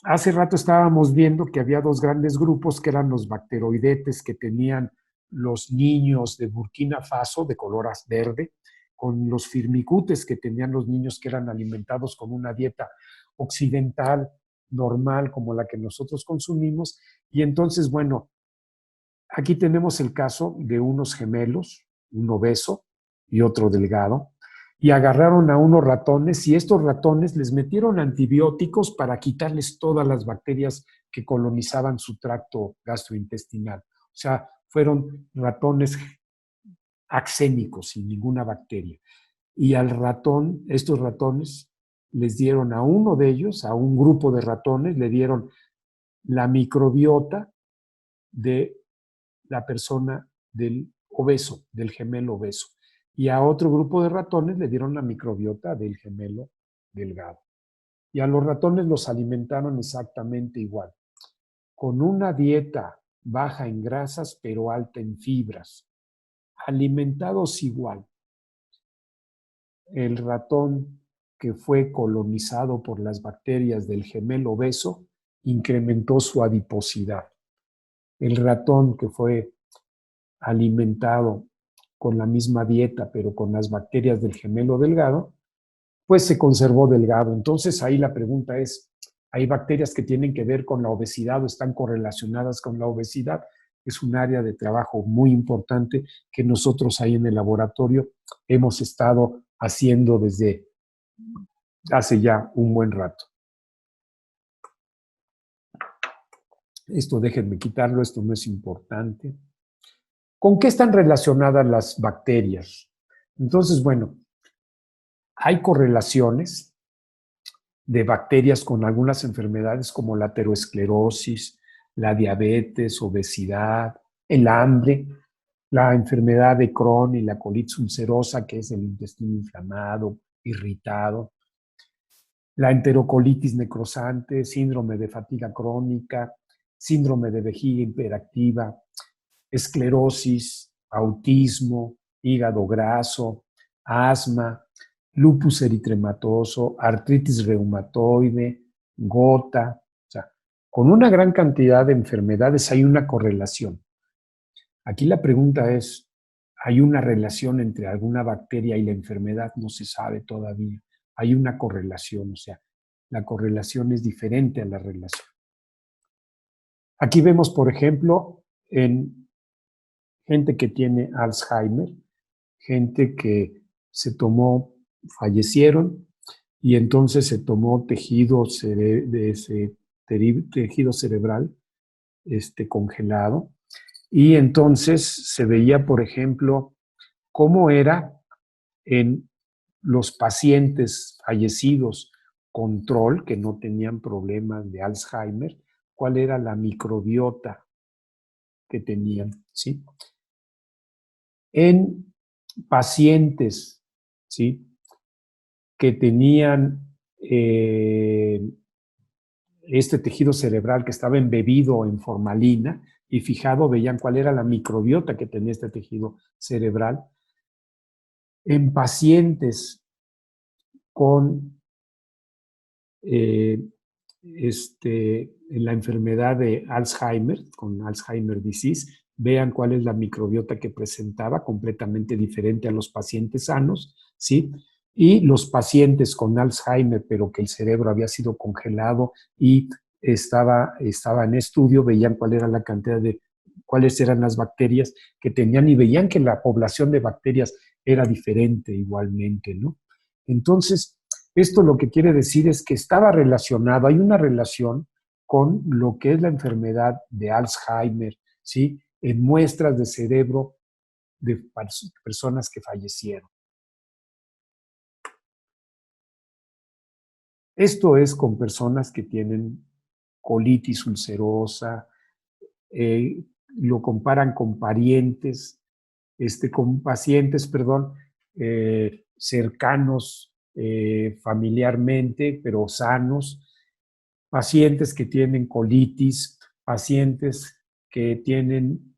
hace rato estábamos viendo que había dos grandes grupos que eran los bacteroidetes que tenían los niños de Burkina Faso de color verde, con los firmicutes que tenían los niños que eran alimentados con una dieta occidental, normal, como la que nosotros consumimos. Y entonces, bueno, aquí tenemos el caso de unos gemelos, un obeso y otro delgado, y agarraron a unos ratones y estos ratones les metieron antibióticos para quitarles todas las bacterias que colonizaban su tracto gastrointestinal. O sea, fueron ratones axénicos, sin ninguna bacteria. Y al ratón, estos ratones les dieron a uno de ellos, a un grupo de ratones, le dieron la microbiota de la persona del obeso, del gemelo obeso. Y a otro grupo de ratones le dieron la microbiota del gemelo delgado. Y a los ratones los alimentaron exactamente igual, con una dieta baja en grasas pero alta en fibras, alimentados igual. El ratón que fue colonizado por las bacterias del gemelo obeso incrementó su adiposidad. El ratón que fue alimentado con la misma dieta, pero con las bacterias del gemelo delgado, pues se conservó delgado. Entonces ahí la pregunta es, ¿hay bacterias que tienen que ver con la obesidad o están correlacionadas con la obesidad? Es un área de trabajo muy importante que nosotros ahí en el laboratorio hemos estado haciendo desde hace ya un buen rato. Esto déjenme quitarlo, esto no es importante. ¿Con qué están relacionadas las bacterias? Entonces, bueno, hay correlaciones de bacterias con algunas enfermedades como la aterosclerosis, la diabetes, obesidad, el hambre, la enfermedad de Crohn y la colitis ulcerosa, que es el intestino inflamado, irritado, la enterocolitis necrosante, síndrome de fatiga crónica, síndrome de vejiga hiperactiva, esclerosis, autismo, hígado graso, asma, lupus eritematoso, artritis reumatoide, gota. O sea, con una gran cantidad de enfermedades hay una correlación. Aquí la pregunta es, ¿hay una relación entre alguna bacteria y la enfermedad? No se sabe todavía. Hay una correlación, o sea, la correlación es diferente a la relación. Aquí vemos, por ejemplo, en gente que tiene Alzheimer, gente que fallecieron y entonces se tomó tejido cerebral congelado y entonces se veía, por ejemplo, cómo era en los pacientes fallecidos control, que no tenían problemas de Alzheimer, cuál era la microbiota que tenían, ¿sí? En pacientes, ¿sí?, que tenían este tejido cerebral que estaba embebido en formalina y fijado, veían cuál era la microbiota que tenía este tejido cerebral. En pacientes con la enfermedad de Alzheimer, con Alzheimer disease, vean cuál es la microbiota que presentaba, completamente diferente a los pacientes sanos, ¿sí? Y los pacientes con Alzheimer, pero que el cerebro había sido congelado y estaba en estudio, veían cuál era la cantidad de, cuáles eran las bacterias que tenían y veían que la población de bacterias era diferente igualmente, ¿no? Entonces, esto lo que quiere decir es que estaba relacionado, hay una relación con lo que es la enfermedad de Alzheimer, ¿sí?, en muestras de cerebro de personas que fallecieron. Esto es con personas que tienen colitis ulcerosa, lo comparan con parientes, con pacientes, perdón, cercanos familiarmente, pero sanos, pacientes que tienen colitis, pacientes que tienen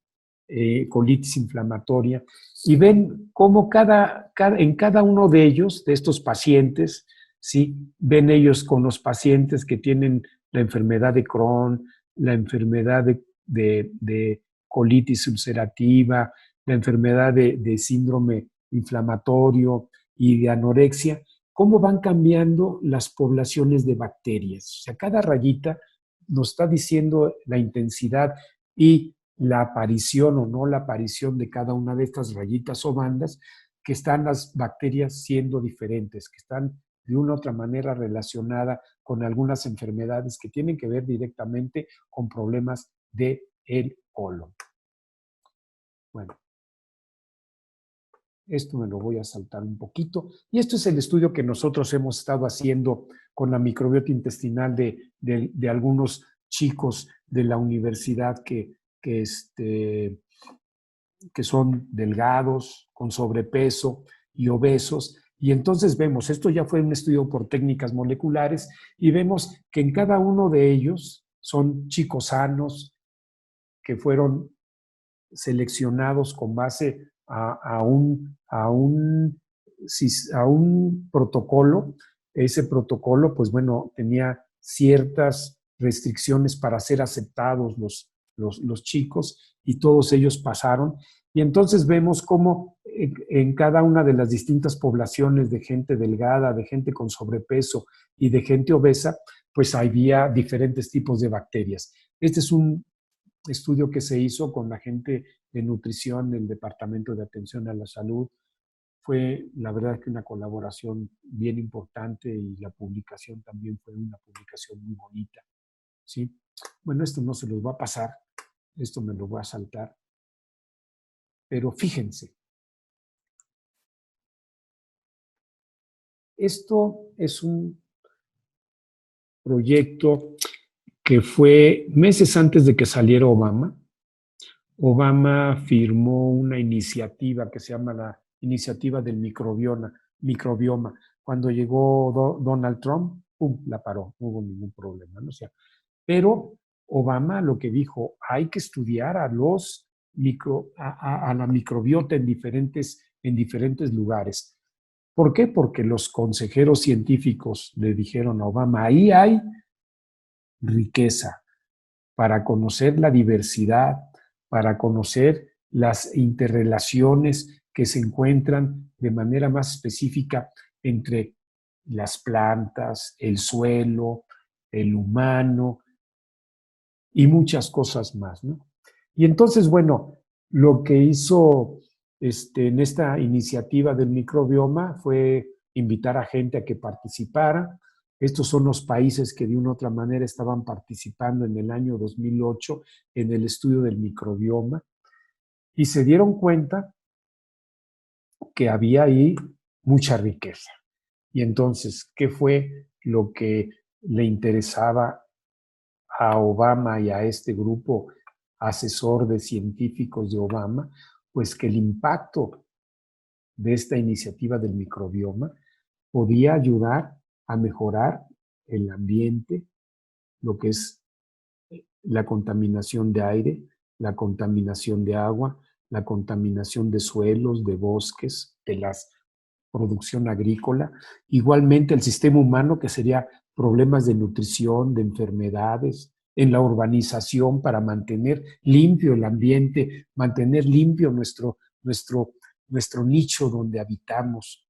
colitis inflamatoria, y ven cómo en cada uno de ellos, de estos pacientes, ¿sí?, ven ellos con los pacientes que tienen la enfermedad de Crohn, la enfermedad de colitis ulcerativa, la enfermedad de síndrome inflamatorio y de anorexia, cómo van cambiando las poblaciones de bacterias. O sea, cada rayita nos está diciendo la intensidad y la aparición o no la aparición de cada una de estas rayitas o bandas, que están las bacterias siendo diferentes, que están de una u otra manera relacionada con algunas enfermedades que tienen que ver directamente con problemas del colon. Bueno, esto me lo voy a saltar un poquito. Y esto es el estudio que nosotros hemos estado haciendo con la microbiota intestinal de algunos chicos de la universidad que son delgados, con sobrepeso y obesos. Y entonces vemos, esto ya fue un estudio por técnicas moleculares, y vemos que en cada uno de ellos son chicos sanos que fueron seleccionados con base a un protocolo. Ese protocolo, pues bueno, tenía ciertas restricciones para ser aceptados los chicos, y todos ellos pasaron. Y entonces vemos cómo en cada una de las distintas poblaciones de gente delgada, de gente con sobrepeso y de gente obesa, pues había diferentes tipos de bacterias. Este es un estudio que se hizo con la gente de nutrición del Departamento de Atención a la Salud. Fue, la verdad, que una colaboración bien importante, y la publicación también fue una publicación muy bonita, ¿sí? Bueno, esto no se los va a pasar, esto me lo voy a saltar, pero fíjense, esto es un proyecto que fue meses antes de que saliera Obama. Obama firmó una iniciativa que se llama la Iniciativa del Microbioma. Cuando llegó Donald Trump, ¡pum!, la paró, no hubo ningún problema, ¿no? O sea, pero Obama lo que dijo, hay que estudiar a la microbiota en diferentes lugares. ¿Por qué? Porque los consejeros científicos le dijeron a Obama, ahí hay riqueza para conocer la diversidad, para conocer las interrelaciones que se encuentran de manera más específica entre las plantas, el suelo, el humano y muchas cosas más, ¿no? Y entonces, bueno, lo que hizo en esta iniciativa del microbioma fue invitar a gente a que participara. Estos son los países que de una u otra manera estaban participando en el año 2008 en el estudio del microbioma, y se dieron cuenta que había ahí mucha riqueza. Y entonces, ¿qué fue lo que le interesaba a Obama y a este grupo asesor de científicos de Obama? Pues que el impacto de esta iniciativa del microbioma podía ayudar a mejorar el ambiente, lo que es la contaminación de aire, la contaminación de agua, la contaminación de suelos, de bosques, de la producción agrícola. Igualmente el sistema humano, que sería problemas de nutrición, de enfermedades, en la urbanización, para mantener limpio el ambiente, mantener limpio nuestro nicho donde habitamos.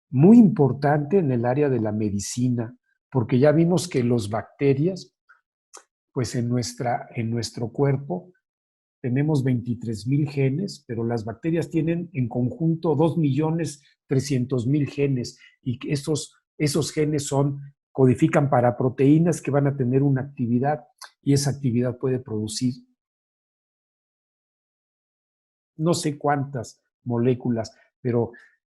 Muy importante en el área de la medicina, porque ya vimos que las bacterias, pues en nuestro cuerpo tenemos 23,000 genes, pero las bacterias tienen en conjunto 2,300,000 genes, y esos genes codifican para proteínas que van a tener una actividad, y esa actividad puede producir no sé cuántas moléculas, pero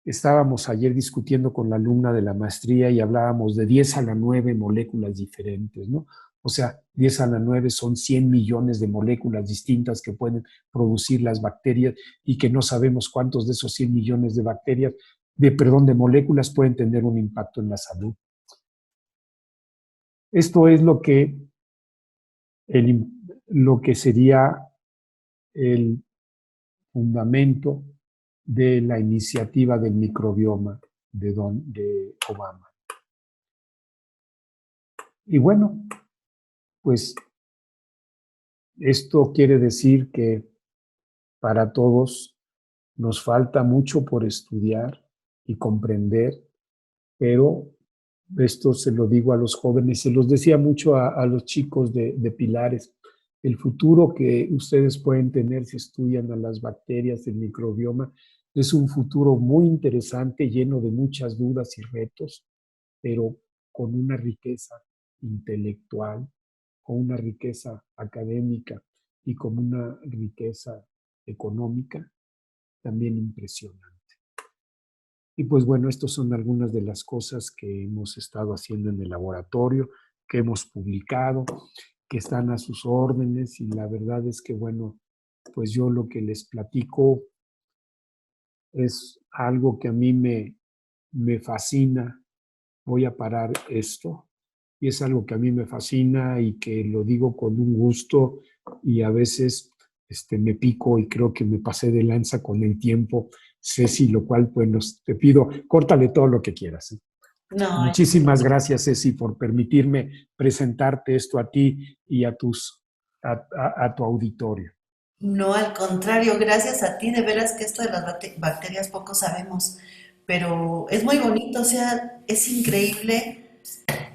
estábamos ayer discutiendo con la alumna de la maestría y hablábamos de 10 a la 9 moléculas diferentes, ¿no? O sea, 10 a la 9 son 100 millones de moléculas distintas que pueden producir las bacterias, y que no sabemos cuántos de esos 100 millones de de moléculas pueden tener un impacto en la salud. Esto es lo que sería el fundamento de la iniciativa del microbioma de Obama. Y bueno, pues esto quiere decir que para todos nos falta mucho por estudiar y comprender, pero esto se lo digo a los jóvenes, se los decía mucho a los chicos de Pilares. El futuro que ustedes pueden tener si estudian a las bacterias, el microbioma, Es un futuro muy interesante, lleno de muchas dudas y retos, pero con una riqueza intelectual, con una riqueza académica y con una riqueza económica también impresionante. Y pues bueno, estas son algunas de las cosas que hemos estado haciendo en el laboratorio, que hemos publicado, que están a sus órdenes, y la verdad es que bueno, pues yo lo que les platico es algo que a mí me fascina. Voy a parar esto, y es algo que a mí me fascina y que lo digo con un gusto, y a veces me pico y creo que me pasé de lanza con el tiempo, Ceci, lo cual pues te pido, córtale todo lo que quieras, ¿eh? No, Muchísimas gracias, Ceci, por permitirme presentarte esto a ti y a tu auditorio. no, al contrario, gracias a ti, de veras que esto de las bacterias poco sabemos, pero es muy bonito, o sea, es increíble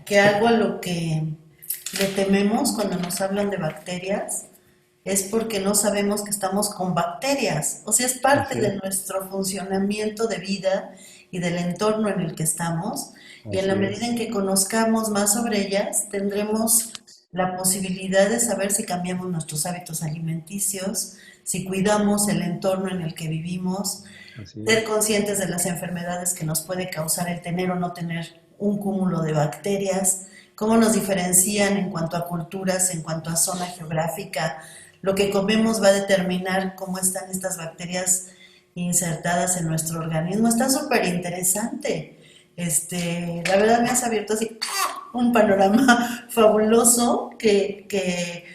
que algo a lo que le tememos cuando nos hablan de bacterias es porque no sabemos que estamos con bacterias, o sea, es parte Así es, de nuestro funcionamiento de vida y del entorno en el que estamos, y en la así medida en es, que conozcamos más sobre ellas, tendremos la posibilidad de saber si cambiamos nuestros hábitos alimenticios, si cuidamos el entorno en el que vivimos, así ser es, conscientes de las enfermedades que nos puede causar el tener o no tener un cúmulo de bacterias, cómo nos diferencian en cuanto a culturas, en cuanto a zona geográfica. Lo que comemos va a determinar cómo están estas bacterias insertadas en nuestro organismo. Está súper interesante. La verdad me has abierto así un panorama fabuloso que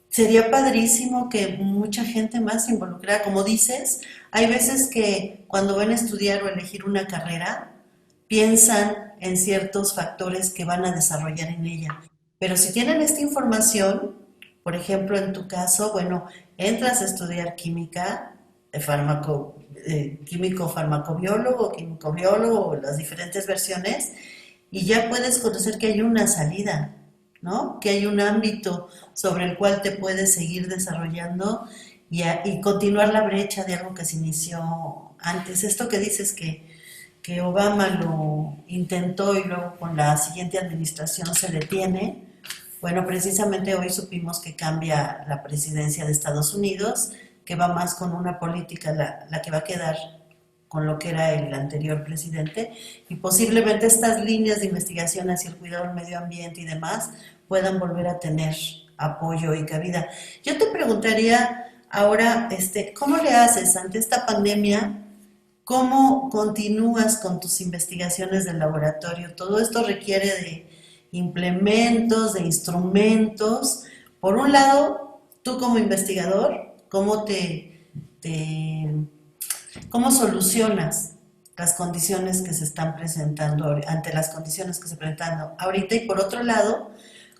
sería padrísimo que mucha gente más se involucrara. Como dices, hay veces que cuando van a estudiar o elegir una carrera, piensan en ciertos factores que van a desarrollar en ella. Pero si tienen esta información, por ejemplo, en tu caso, bueno, entras a estudiar química, químico farmacobiólogo, químico biólogo, las diferentes versiones, y ya puedes conocer que hay una salida, ¿no? Que hay un ámbito sobre el cual te puedes seguir desarrollando y continuar la brecha de algo que se inició antes. Esto que dices que Obama lo intentó y luego con la siguiente administración se detiene. Bueno, precisamente hoy supimos que cambia la presidencia de Estados Unidos, que va más con una política, la que va a quedar con lo que era el anterior presidente, y posiblemente estas líneas de investigación hacia el cuidado del medio ambiente y demás puedan volver a tener apoyo y cabida. Yo te preguntaría ahora, ¿cómo le haces ante esta pandemia? ¿Cómo continúas con tus investigaciones del laboratorio? Todo esto requiere de implementos, de instrumentos. Por un lado, tú como investigador, te ¿cómo solucionas las condiciones que se están presentando, ante las condiciones que se presentan ahorita? Y por otro lado,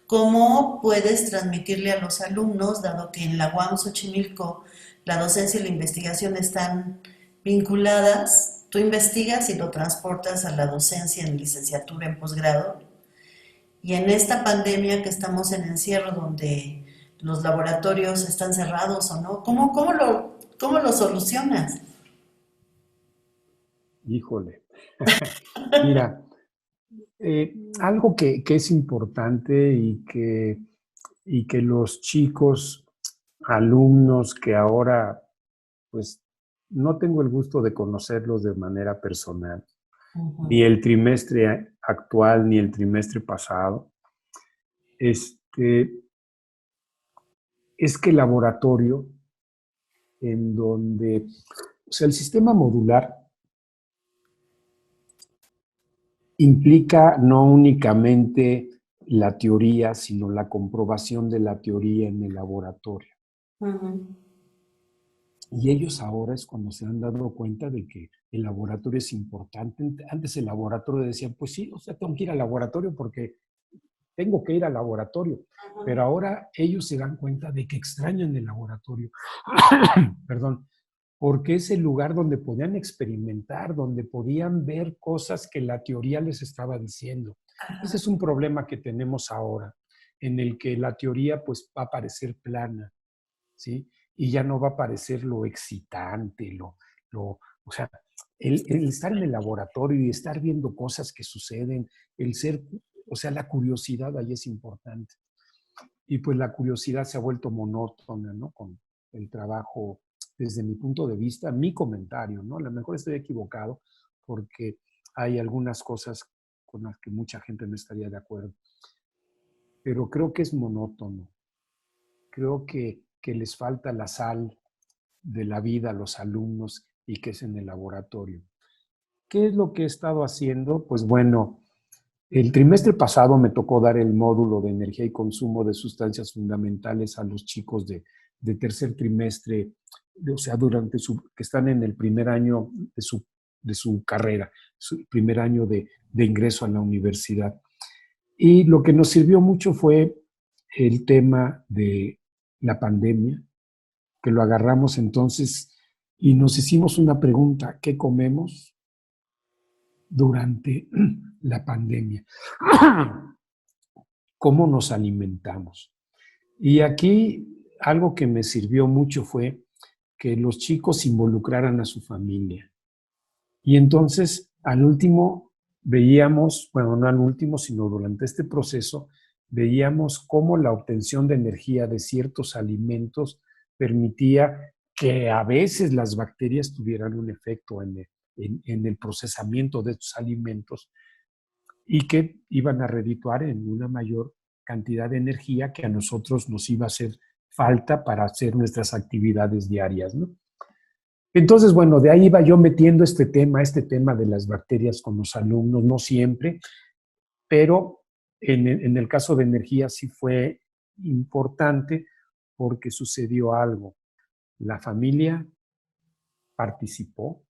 ¿cómo puedes transmitirle a los alumnos, dado que en la UAM Xochimilco la docencia y la investigación están vinculadas? Tú investigas y lo transportas a la docencia en licenciatura, en posgrado. Y en esta pandemia que estamos en encierro, donde los laboratorios están cerrados o no, cómo lo solucionas? híjole. Mira, algo que es importante y que los chicos, alumnos que ahora, pues, no tengo el gusto de conocerlos de manera personal, ni Ujú. el trimestre actual, ni el trimestre pasado, este, es que el laboratorio en donde, o sea, el sistema modular implica no únicamente la teoría, sino la comprobación de la teoría en el laboratorio. Ujú. Y ellos ahora es cuando se han dado cuenta de que el laboratorio es importante. Antes el laboratorio decían, pues sí, o sea, tengo que ir al laboratorio porque tengo que ir al laboratorio. Pero ahora ellos se dan cuenta de que extrañan el laboratorio. Perdón, porque es el lugar donde podían experimentar, donde podían ver cosas que la teoría les estaba diciendo. Ese es un problema que tenemos ahora, en el que la teoría pues va a parecer plana, ¿sí? Y ya no va a parecer lo excitante, O sea, el estar en el laboratorio y estar viendo cosas que suceden, el ser, o sea, la curiosidad ahí es importante. Y pues la curiosidad se ha vuelto monótona, ¿no? Con el trabajo, desde mi punto de vista, mi comentario, ¿no? A lo mejor estoy equivocado porque hay algunas cosas con las que mucha gente no estaría de acuerdo, pero creo que es monótono. Creo que les falta la sal de la vida a los alumnos y que es en el laboratorio. ¿Qué es lo que he estado haciendo? Pues bueno, el trimestre pasado me tocó dar el módulo de energía y consumo de sustancias fundamentales a los chicos de tercer trimestre, o sea, que están en el primer año de su carrera, su primer año de ingreso a la universidad. Y lo que nos sirvió mucho fue el tema de la pandemia, que lo agarramos entonces y nos hicimos una pregunta: ¿qué comemos durante la pandemia? ¿Cómo nos alimentamos? Y aquí algo que me sirvió mucho fue que los chicos involucraran a su familia. Y entonces, al último, veíamos, bueno, no al último, sino durante este proceso, veíamos cómo la obtención de energía de ciertos alimentos permitía que a veces las bacterias tuvieran un efecto en el procesamiento de estos alimentos y que iban a redituar en una mayor cantidad de energía que a nosotros nos iba a hacer falta para hacer nuestras actividades diarias, ¿no? Entonces, bueno, de ahí iba yo metiendo este tema de las bacterias con los alumnos, no siempre, pero en el caso de energía sí fue importante porque sucedió algo. La familia participó,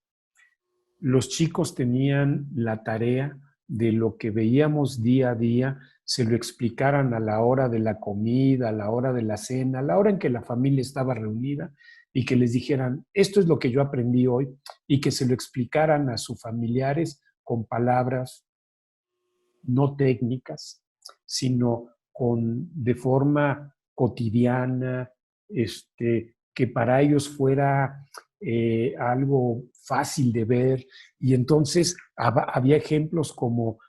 los chicos tenían la tarea de lo que veíamos día a día, se lo explicaran a la hora de la comida, a la hora de la cena, a la hora en que la familia estaba reunida y que les dijeran, esto es lo que yo aprendí hoy, y que se lo explicaran a sus familiares con palabras no técnicas, sino de forma cotidiana, que para ellos fuera algo fácil de ver. Y entonces había ejemplos como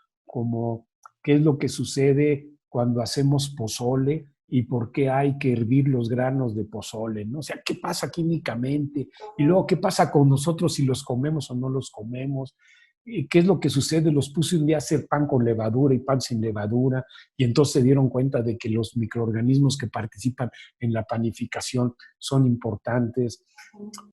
qué es lo que sucede cuando hacemos pozole y por qué hay que hervir los granos de pozole, ¿no? O sea, ¿qué pasa químicamente? Y luego, ¿qué pasa con nosotros si los comemos o no los comemos? ¿Qué es lo que sucede? Los puse un día a hacer pan con levadura y pan sin levadura, y entonces se dieron cuenta de que los microorganismos que participan en la panificación son importantes.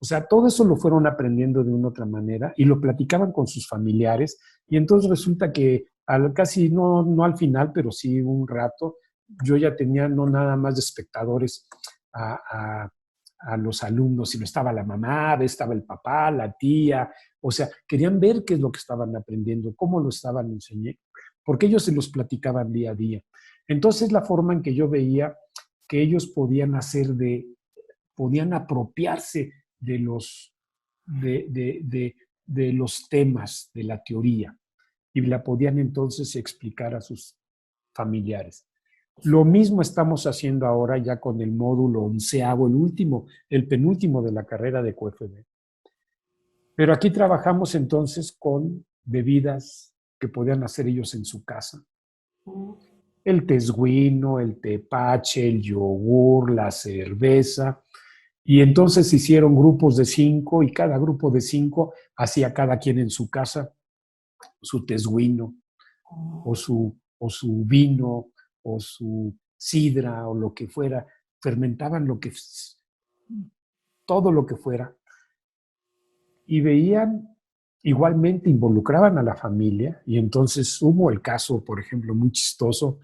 O sea, todo eso lo fueron aprendiendo de una otra manera y lo platicaban con sus familiares, y entonces resulta que casi no al final, pero sí un rato, yo ya tenía no nada más de espectadores a, a, a los alumnos, sino estaba la mamá, estaba el papá, la tía, o sea, querían ver qué es lo que estaban aprendiendo, cómo lo estaban enseñando, porque ellos se los platicaban día a día. Entonces, la forma en que yo veía que ellos podían apropiarse de de los temas de la teoría y la podían entonces explicar a sus familiares. Lo mismo estamos haciendo ahora ya con el módulo onceavo, el penúltimo de la carrera de QFB. Pero aquí trabajamos entonces con bebidas que podían hacer ellos en su casa. El tesguino, el tepache, el yogur, la cerveza. Y entonces hicieron grupos de 5 y cada grupo de 5 hacía cada quien en su casa su tesguino o su vino o su sidra o lo que fuera. Fermentaban todo lo que fuera. Y veían, igualmente involucraban a la familia, y entonces hubo el caso, por ejemplo, muy chistoso,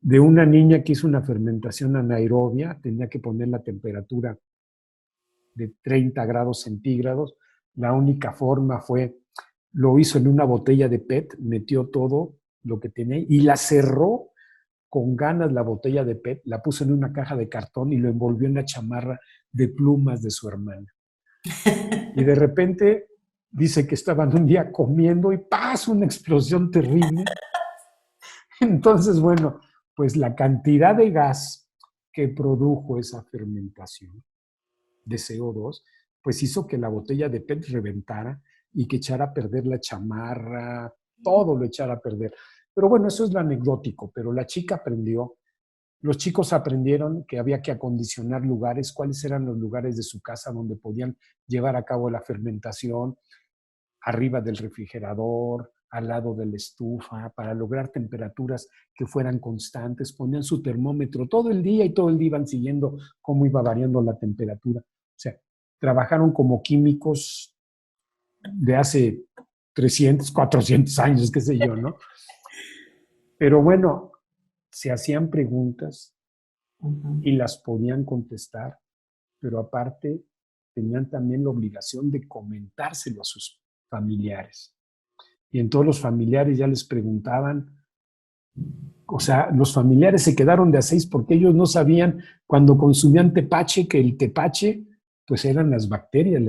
de una niña que hizo una fermentación anaerobia, tenía que poner la temperatura de 30 grados centígrados, la única forma lo hizo en una botella de PET, metió todo lo que tenía y la cerró con ganas la botella de PET, la puso en una caja de cartón y lo envolvió en la chamarra de plumas de su hermana. Y de repente dice que estaban un día comiendo y ¡pasa! Una explosión terrible. Entonces, bueno, pues la cantidad de gas que produjo esa fermentación de CO2 pues hizo que la botella de PET reventara y que echara a perder la chamarra, todo lo echara a perder. Pero bueno, eso es lo anecdótico, pero la chica aprendió, los chicos aprendieron que había que acondicionar lugares, cuáles eran los lugares de su casa donde podían llevar a cabo la fermentación, arriba del refrigerador, al lado de la estufa, para lograr temperaturas que fueran constantes, ponían su termómetro todo el día y todo el día iban siguiendo cómo iba variando la temperatura. O sea, trabajaron como químicos de hace 300, 400 años, qué sé yo, ¿no? Pero bueno, se hacían preguntas y las podían contestar, pero aparte tenían también la obligación de comentárselo a sus familiares. Y en todos los familiares ya les preguntaban, o sea, los familiares se quedaron de a seis porque ellos no sabían cuando consumían tepache que el tepache pues eran las bacterias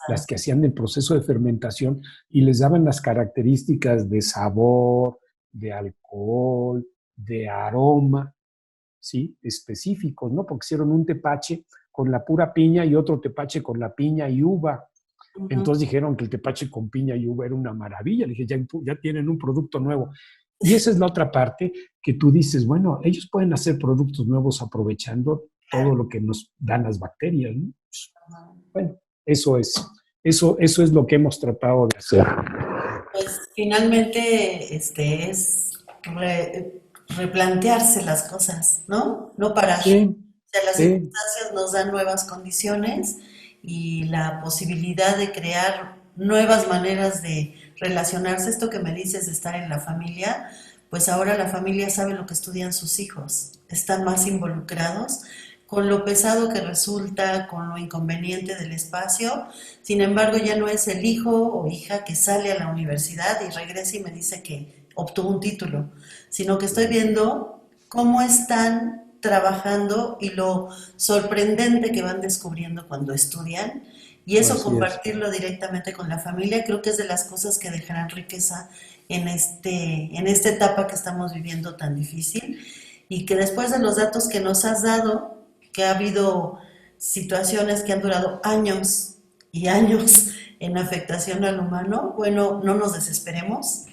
las que hacían el proceso de fermentación y les daban las características de sabor, de alcohol, de aroma, ¿sí? Específicos, ¿no? Porque hicieron un tepache con la pura piña y otro tepache con la piña y uva. Entonces dijeron que el tepache con piña y uva era una maravilla. Le dije, ya tienen un producto nuevo. Y esa es la otra parte que tú dices, bueno, ellos pueden hacer productos nuevos aprovechando todo lo que nos dan las bacterias, ¿no? Bueno, eso es lo que hemos tratado de hacer. Pues finalmente es replantearse las cosas, ¿no? No parar. Sí, O sea, las sí, circunstancias nos dan nuevas condiciones y la posibilidad de crear nuevas maneras de relacionarse. Esto que me dices de estar en la familia, pues ahora la familia sabe lo que estudian sus hijos, están más involucrados con lo pesado que resulta, con lo inconveniente del espacio. Sin embargo, ya no es el hijo o hija que sale a la universidad y regresa y me dice que obtuvo un título, sino que estoy viendo cómo están trabajando y lo sorprendente que van descubriendo cuando estudian. Y eso así es. compartirlo directamente con la familia creo que es de las cosas que dejarán riqueza en esta etapa que estamos viviendo tan difícil y que después de los datos que nos has dado, que ha habido situaciones que han durado años y años en afectación al humano, bueno, no nos desesperemos,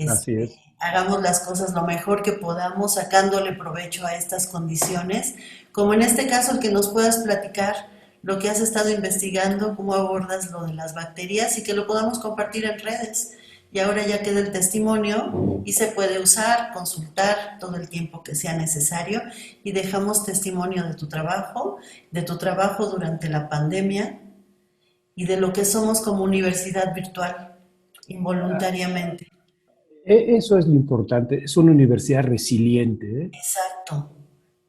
Así es. hagamos las cosas lo mejor que podamos, sacándole provecho a estas condiciones, como en este caso el que nos puedas platicar lo que has estado investigando, cómo abordas lo de las bacterias y que lo podamos compartir en redes. Y ahora ya queda el testimonio y se puede usar, consultar todo el tiempo que sea necesario y dejamos testimonio de tu trabajo durante la pandemia y de lo que somos como universidad virtual, involuntariamente. Eso es lo importante. Es una universidad resiliente, ¿eh? Exacto.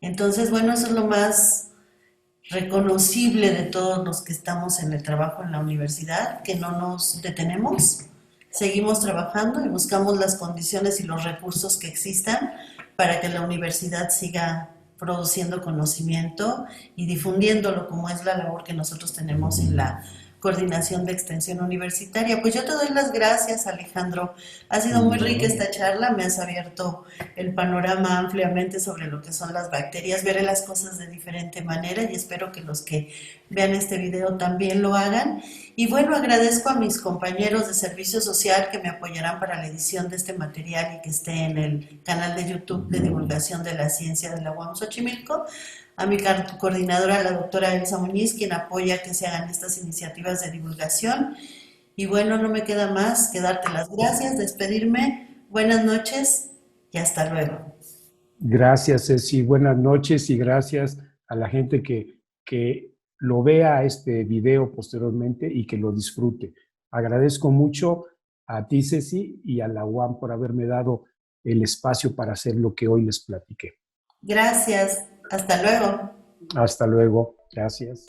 Entonces, bueno, eso es lo más reconocible de todos los que estamos en el trabajo en la universidad, que no nos detenemos, seguimos trabajando y buscamos las condiciones y los recursos que existan para que la universidad siga produciendo conocimiento y difundiéndolo como es la labor que nosotros tenemos en la coordinación de extensión universitaria. Pues yo te doy las gracias, Alejandro. Ha sido muy rica No. esta charla, me has abierto el panorama ampliamente sobre lo que son las bacterias, veré las cosas de diferente manera y espero que los que vean este video también lo hagan. Y bueno, agradezco a mis compañeros de servicio social que me apoyarán para la edición de este material y que esté en el canal de YouTube de divulgación de la ciencia de la UAM Xochimilco, a mi coordinadora, la doctora Elsa Muñiz, quien apoya que se hagan estas iniciativas de divulgación. Y bueno, no me queda más que darte las gracias, despedirme. Buenas noches y hasta luego. Gracias, Ceci. Buenas noches y gracias a la gente que lo vea este video posteriormente y que lo disfrute. Agradezco mucho a ti, Ceci, y a la UAM por haberme dado el espacio para hacer lo que hoy les platiqué. Gracias. Hasta luego. Hasta luego. Gracias.